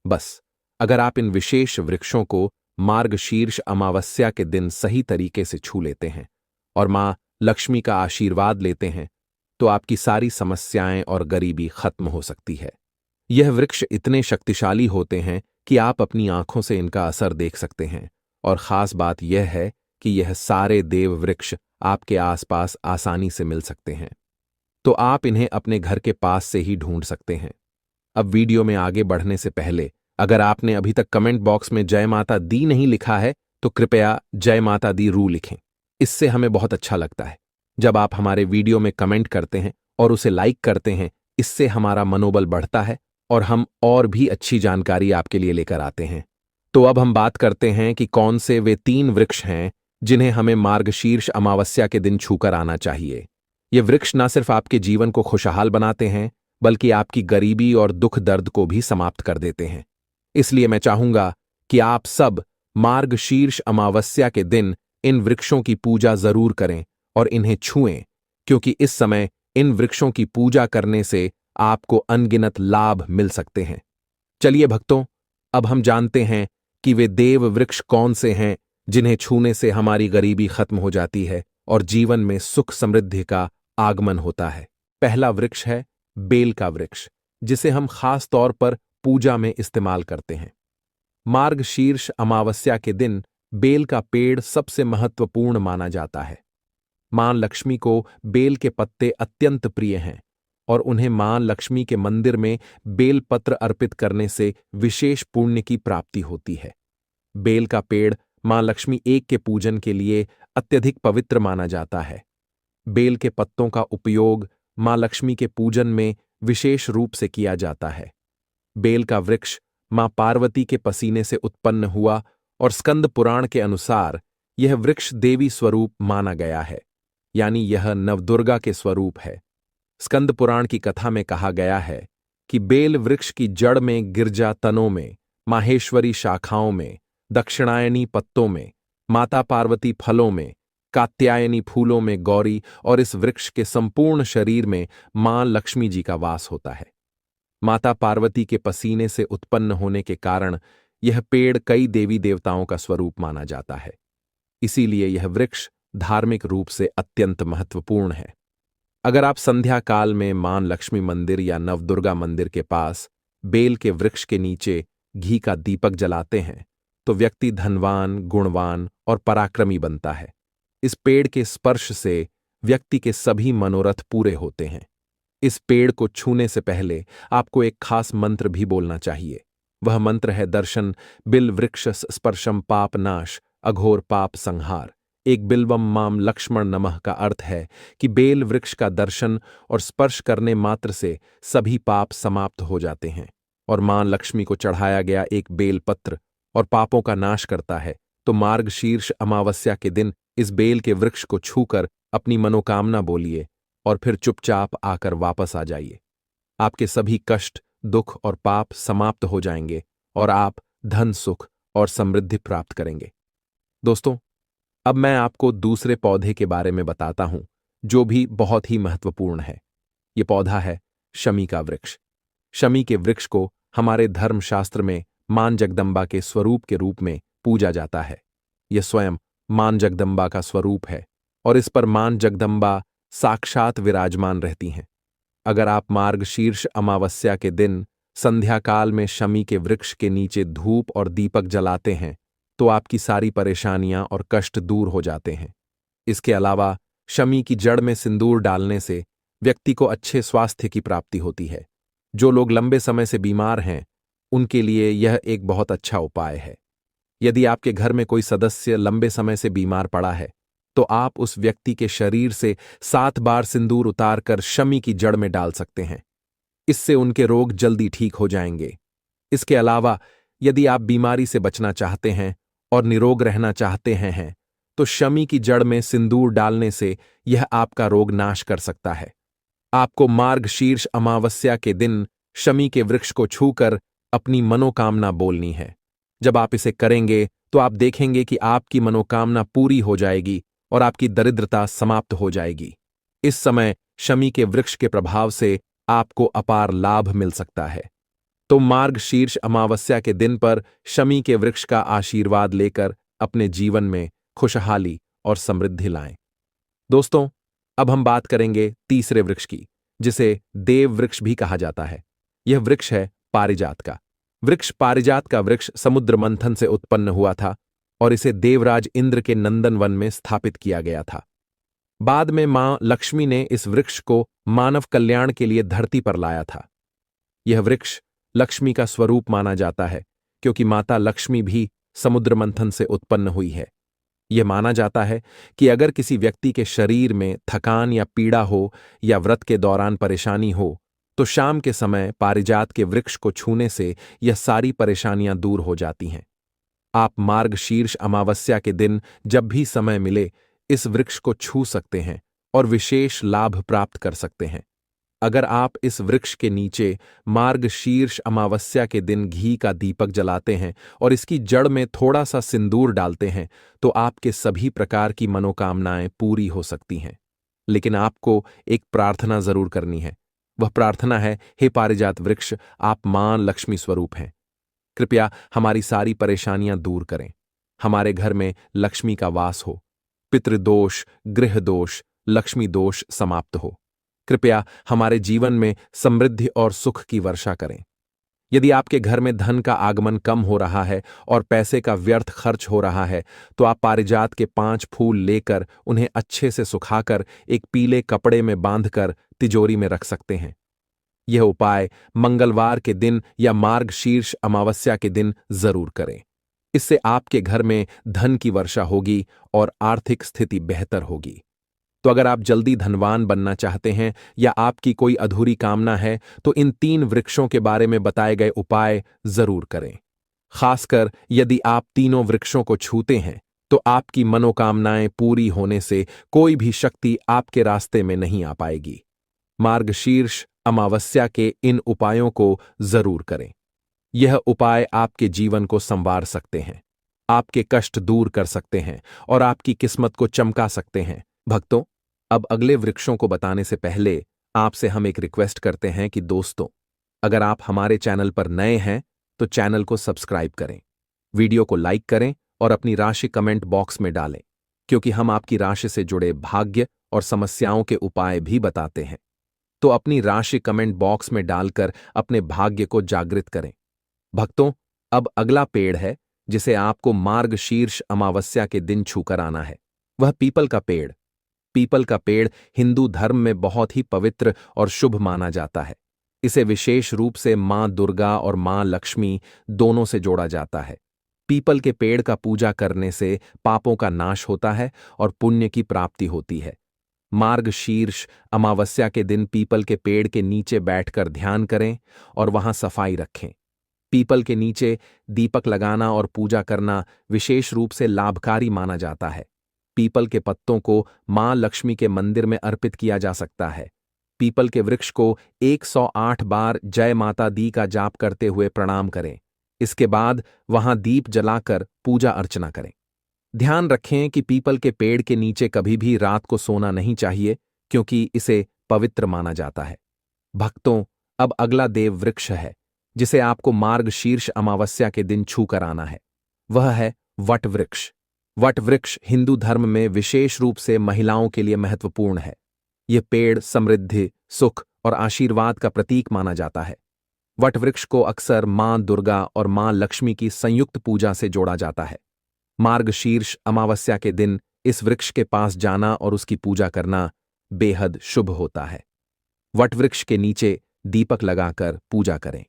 बस अगर आप इन विशेष वृक्षों को मार्गशीर्ष अमावस्या के दिन सही तरीके से छू लेते हैं और मां लक्ष्मी का आशीर्वाद लेते हैं तो आपकी सारी समस्याएं और गरीबी खत्म हो सकती है। यह वृक्ष इतने शक्तिशाली होते हैं कि आप अपनी आंखों से इनका असर देख सकते हैं और खास बात यह है कि यह सारे देव वृक्ष आपके आसपास आसानी से मिल सकते हैं, तो आप इन्हें अपने घर के पास से ही ढूंढ सकते हैं। अब वीडियो में आगे बढ़ने से पहले अगर आपने अभी तक कमेंट बॉक्स में जय माता दी नहीं लिखा है तो कृपया जय माता दी रू लिखें। इससे हमें बहुत अच्छा लगता है। जब आप हमारे वीडियो में कमेंट करते हैं और उसे लाइक करते हैं, इससे हमारा मनोबल बढ़ता है और हम और भी अच्छी जानकारी आपके लिए लेकर आते हैं। तो अब हम बात करते हैं कि कौन से वे 3 वृक्ष हैं जिन्हें हमें मार्गशीर्ष अमावस्या के दिन छूकर आना चाहिए। ये वृक्ष न सिर्फ आपके जीवन को खुशहाल बनाते हैं, बल्कि आपकी गरीबी और दुख दर्द को भी समाप्त कर देते हैं। इसलिए मैं चाहूंगा कि आप सब मार्गशीर्ष अमावस्या के दिन इन वृक्षों की पूजा जरूर करें और इन्हें छुएं, क्योंकि इस समय इन वृक्षों की पूजा करने से आपको अनगिनत लाभ मिल सकते हैं। चलिए भक्तों, अब हम जानते हैं कि वे देव वृक्ष कौन से हैं जिन्हें छूने से हमारी गरीबी खत्म हो जाती है और जीवन में सुख समृद्धि का आगमन होता है। पहला वृक्ष है बेल का वृक्ष, जिसे हम खास तौर पर पूजा में इस्तेमाल करते हैं। मार्गशीर्ष अमावस्या के दिन बेल का पेड़ सबसे महत्वपूर्ण माना जाता है। मां लक्ष्मी को बेल के पत्ते अत्यंत प्रिय हैं और उन्हें मां लक्ष्मी के मंदिर में बेल पत्र अर्पित करने से विशेष पुण्य की प्राप्ति होती है। बेल का पेड़ मां लक्ष्मी एक के पूजन के लिए अत्यधिक पवित्र माना जाता है। बेल के पत्तों का उपयोग मां लक्ष्मी के पूजन में विशेष रूप से किया जाता है। बेल का वृक्ष मां पार्वती के पसीने से उत्पन्न हुआ और स्कंद पुराण के अनुसार यह वृक्ष देवी स्वरूप माना गया है, यानी यह नवदुर्गा के स्वरूप है। स्कंद पुराण की कथा में कहा गया है कि बेल वृक्ष की जड़ में गिरजा तनों में, माहेश्वरी शाखाओं में, दक्षिणायनी पत्तों में, माता पार्वती फलों में, कात्यायनी फूलों में गौरी और इस वृक्ष के संपूर्ण शरीर में मां लक्ष्मी जी का वास होता है। माता पार्वती के पसीने से उत्पन्न होने के कारण यह पेड़ कई देवी देवताओं का स्वरूप माना जाता है। इसीलिए यह वृक्ष धार्मिक रूप से अत्यंत महत्वपूर्ण है। अगर आप संध्या काल में मां लक्ष्मी मंदिर या नवदुर्गा मंदिर के पास बेल के वृक्ष के नीचे घी का दीपक जलाते हैं तो व्यक्ति धनवान, गुणवान और पराक्रमी बनता है। इस पेड़ के स्पर्श से व्यक्ति के सभी मनोरथ पूरे होते हैं। इस पेड़ को छूने से पहले आपको एक खास मंत्र भी बोलना चाहिए। वह मंत्र है दर्शन बिल वृक्ष स्पर्शम पाप नाश अघोर पाप संहार। एक बिल्वम माम लक्ष्मण नमः का अर्थ है कि बेल वृक्ष का दर्शन और स्पर्श करने मात्र से सभी पाप समाप्त हो जाते हैं और मां लक्ष्मी को चढ़ाया गया एक बेल पत्र और पापों का नाश करता है। तो मार्गशीर्ष अमावस्या के दिन इस बेल के वृक्ष को छूकर अपनी मनोकामना बोलिए और फिर चुपचाप आकर वापस आ जाइए। आपके सभी कष्ट, दुख और पाप समाप्त हो जाएंगे और आप धन, सुख और समृद्धि प्राप्त करेंगे। दोस्तों, अब मैं आपको दूसरे पौधे के बारे में बताता हूं, जो भी बहुत ही महत्वपूर्ण है। यह पौधा है शमी का वृक्ष। शमी के वृक्ष को हमारे धर्मशास्त्र में मां जगदम्बा के स्वरूप के रूप में पूजा जाता है। यह स्वयं मां जगदम्बा का स्वरूप है और इस पर मां जगदम्बा साक्षात विराजमान रहती हैं। अगर आप मार्गशीर्ष अमावस्या के दिन संध्या काल में शमी के वृक्ष के नीचे धूप और दीपक जलाते हैं तो आपकी सारी परेशानियां और कष्ट दूर हो जाते हैं। इसके अलावा शमी की जड़ में सिंदूर डालने से व्यक्ति को अच्छे स्वास्थ्य की प्राप्ति होती है। जो लोग लंबे समय से बीमार हैं, उनके लिए यह एक बहुत अच्छा उपाय है। यदि आपके घर में कोई सदस्य लंबे समय से बीमार पड़ा है, तो आप उस व्यक्ति के शरीर से 7 बार सिंदूर उतारकर शमी की जड़ में डाल सकते हैं। इससे उनके रोग जल्दी ठीक हो जाएंगे। इसके अलावा यदि आप बीमारी से बचना चाहते हैं और निरोग रहना चाहते हैं, तो शमी की जड़ में सिंदूर डालने से यह आपका रोग नाश कर सकता है। आपको मार्गशीर्ष अमावस्या के दिन शमी के वृक्ष को छूकर अपनी मनोकामना बोलनी है। जब आप इसे करेंगे तो आप देखेंगे कि आपकी मनोकामना पूरी हो जाएगी और आपकी दरिद्रता समाप्त हो जाएगी। इस समय शमी के वृक्ष के प्रभाव से आपको अपार लाभ मिल सकता है। तो मार्गशीर्ष अमावस्या के दिन पर शमी के वृक्ष का आशीर्वाद लेकर अपने जीवन में खुशहाली और समृद्धि लाएं। दोस्तों, अब हम बात करेंगे तीसरे वृक्ष की, जिसे देव वृक्ष भी कहा जाता है। यह वृक्ष है पारिजात का। वृक्ष पारिजात का वृक्ष समुद्र मंथन से उत्पन्न हुआ था और इसे देवराज इंद्र के नंदनवन में स्थापित किया गया था। बाद में मां लक्ष्मी ने इस वृक्ष को मानव कल्याण के लिए धरती पर लाया था। यह वृक्ष लक्ष्मी का स्वरूप माना जाता है, क्योंकि माता लक्ष्मी भी समुद्र मंथन से उत्पन्न हुई है। यह माना जाता है कि अगर किसी व्यक्ति के शरीर में थकान या पीड़ा हो या व्रत के दौरान परेशानी हो, तो शाम के समय पारिजात के वृक्ष को छूने से यह सारी परेशानियां दूर हो जाती हैं। आप मार्गशीर्ष अमावस्या के दिन जब भी समय मिले इस वृक्ष को छू सकते हैं और विशेष लाभ प्राप्त कर सकते हैं। अगर आप इस वृक्ष के नीचे मार्गशीर्ष अमावस्या के दिन घी का दीपक जलाते हैं और इसकी जड़ में थोड़ा सा सिंदूर डालते हैं, तो आपके सभी प्रकार की मनोकामनाएं पूरी हो सकती हैं। लेकिन आपको एक प्रार्थना जरूर करनी है। वह प्रार्थना है, हे पारिजात वृक्ष, आप मां लक्ष्मी स्वरूप हैं। कृपया हमारी सारी परेशानियां दूर करें। हमारे घर में लक्ष्मी का वास हो। पितृदोष, गृह दोष, लक्ष्मी दोष समाप्त हो। कृपया हमारे जीवन में समृद्धि और सुख की वर्षा करें। यदि आपके घर में धन का आगमन कम हो रहा है और पैसे का व्यर्थ खर्च हो रहा है, तो आप पारिजात के 5 फूल लेकर उन्हें अच्छे से सुखाकर एक पीले कपड़े में बांधकर तिजोरी में रख सकते हैं। यह उपाय मंगलवार के दिन या मार्गशीर्ष अमावस्या के दिन जरूर करें। इससे आपके घर में धन की वर्षा होगी और आर्थिक स्थिति बेहतर होगी। तो अगर आप जल्दी धनवान बनना चाहते हैं या आपकी कोई अधूरी कामना है, तो इन 3 वृक्षों के बारे में बताए गए उपाय जरूर करें। खासकर यदि आप तीनों वृक्षों को छूते हैं, तो आपकी मनोकामनाएं पूरी होने से कोई भी शक्ति आपके रास्ते में नहीं आ पाएगी। मार्गशीर्ष अमावस्या के इन उपायों को जरूर करें। यह उपाय आपके जीवन को संवार सकते हैं, आपके कष्ट दूर कर सकते हैं और आपकी किस्मत को चमका सकते हैं। भक्तों, अब अगले वृक्षों को बताने से पहले आपसे हम एक रिक्वेस्ट करते हैं कि दोस्तों, अगर आप हमारे चैनल पर नए हैं तो चैनल को सब्सक्राइब करें, वीडियो को लाइक करें और अपनी राशि कमेंट बॉक्स में डालें, क्योंकि हम आपकी राशि से जुड़े भाग्य और समस्याओं के उपाय भी बताते हैं। तो अपनी राशि कमेंट बॉक्स में डालकर अपने भाग्य को जागृत करें। भक्तों, अब अगला पेड़ है जिसे आपको मार्गशीर्ष अमावस्या के दिन छूकर आना है। वह पीपल का पेड़। पीपल का पेड़ हिंदू धर्म में बहुत ही पवित्र और शुभ माना जाता है। इसे विशेष रूप से मां दुर्गा और मां लक्ष्मी दोनों से जोड़ा जाता है। पीपल के पेड़ का पूजा करने से पापों का नाश होता है और पुण्य की प्राप्ति होती है। मार्गशीर्ष अमावस्या के दिन पीपल के पेड़ के नीचे बैठकर ध्यान करें और वहां सफाई रखें। पीपल के नीचे दीपक लगाना और पूजा करना विशेष रूप से लाभकारी माना जाता है। पीपल के पत्तों को मां लक्ष्मी के मंदिर में अर्पित किया जा सकता है। पीपल के वृक्ष को 108 बार जय माता दी का जाप करते हुए प्रणाम करें। इसके बाद वहां दीप जलाकर पूजा अर्चना करें। ध्यान रखें कि पीपल के पेड़ के नीचे कभी भी रात को सोना नहीं चाहिए, क्योंकि इसे पवित्र माना जाता है। भक्तों, अब अगला देव वृक्ष है जिसे आपको मार्गशीर्ष अमावस्या के दिन छूकर आना है। वह है वट वृक्ष। वट वृक्ष हिंदू धर्म में विशेष रूप से महिलाओं के लिए महत्वपूर्ण है। यह पेड़ समृद्धि, सुख और आशीर्वाद का प्रतीक माना जाता है। वट वृक्ष को अक्सर मां दुर्गा और मां लक्ष्मी की संयुक्त पूजा से जोड़ा जाता है। मार्गशीर्ष अमावस्या के दिन इस वृक्ष के पास जाना और उसकी पूजा करना बेहद शुभ होता है। वट वृक्ष के नीचे दीपक लगाकर पूजा करें।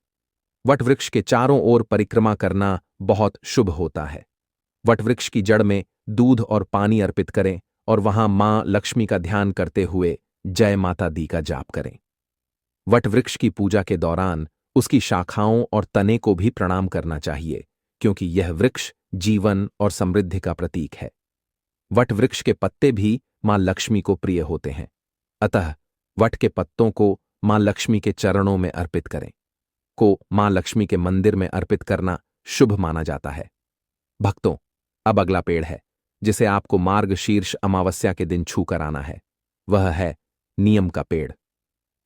वट वृक्ष के चारों ओर परिक्रमा करना बहुत शुभ होता है। वट वृक्ष की जड़ में दूध और पानी अर्पित करें और वहां मां लक्ष्मी का ध्यान करते हुए जय माता दी का जाप करें। वट वृक्ष की पूजा के दौरान उसकी शाखाओं और तने को भी प्रणाम करना चाहिए, क्योंकि यह वृक्ष जीवन और समृद्धि का प्रतीक है। वट वृक्ष के पत्ते भी मां लक्ष्मी को प्रिय होते हैं, अतः वट के पत्तों को मां लक्ष्मी के चरणों में अर्पित करें। को मां लक्ष्मी के मंदिर में अर्पित करना शुभ माना जाता है। भक्तों, अब अगला पेड़ है जिसे आपको मार्गशीर्ष अमावस्या के दिन छूकर आना है। वह है नीम का पेड़।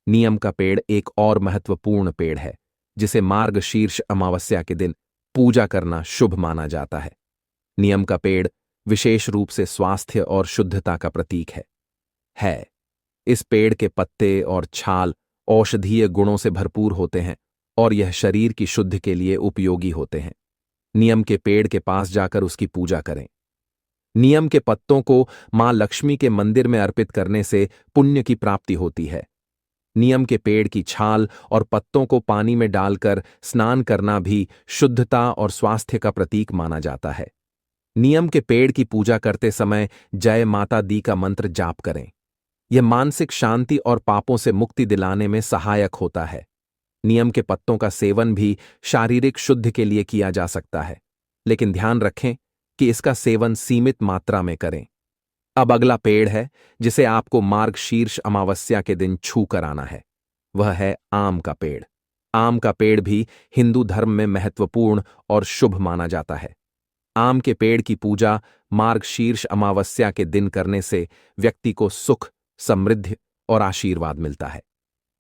नीम का पेड़ एक और महत्वपूर्ण पेड़ है जिसे मार्गशीर्ष अमावस्या के दिन पूजा करना शुभ माना जाता है। नीम का पेड़ विशेष रूप से स्वास्थ्य और शुद्धता का प्रतीक है। इस पेड़ के पत्ते और छाल औषधीय गुणों से भरपूर होते हैं और यह शरीर की शुद्धि के लिए उपयोगी होते हैं। नीम के पेड़ के पास जाकर उसकी पूजा करें। नीम के पत्तों को मां लक्ष्मी के मंदिर में अर्पित करने से पुण्य की प्राप्ति होती है। नीम के पेड़ की छाल और पत्तों को पानी में डालकर स्नान करना भी शुद्धता और स्वास्थ्य का प्रतीक माना जाता है। नीम के पेड़ की पूजा करते समय जय माता दी का मंत्र जाप करें। यह मानसिक शांति और पापों से मुक्ति दिलाने में सहायक होता है। नीम के पत्तों का सेवन भी शारीरिक शुद्धि के लिए किया जा सकता है, लेकिन ध्यान रखें कि इसका सेवन सीमित मात्रा में करें। अब अगला पेड़ है जिसे आपको मार्गशीर्ष अमावस्या के दिन छू कर आना है। वह है आम का पेड़। आम का पेड़ भी हिंदू धर्म में महत्वपूर्ण और शुभ माना जाता है। आम के पेड़ की पूजा मार्गशीर्ष अमावस्या के दिन करने से व्यक्ति को सुख, समृद्धि और आशीर्वाद मिलता है।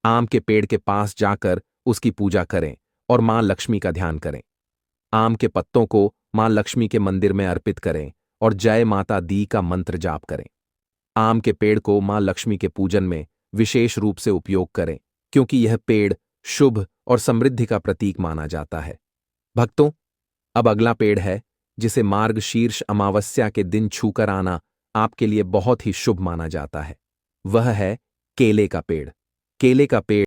आम के पेड़ के पास जाकर उसकी पूजा करें और मां लक्ष्मी का ध्यान करें। आम के पत्तों को मां लक्ष्मी के मंदिर में अर्पित करें और जय माता दी का मंत्र जाप करें। आम के पेड़ को मां लक्ष्मी के पूजन में विशेष रूप से उपयोग करें, क्योंकि यह पेड़ शुभ और समृद्धि का प्रतीक माना जाता है। भक्तों, अब अगला पेड़ है जिसे मार्गशीर्ष अमावस्या के दिन छूकर आना आपके लिए बहुत ही शुभ माना जाता है। वह है केले का पेड़। केले का पेड़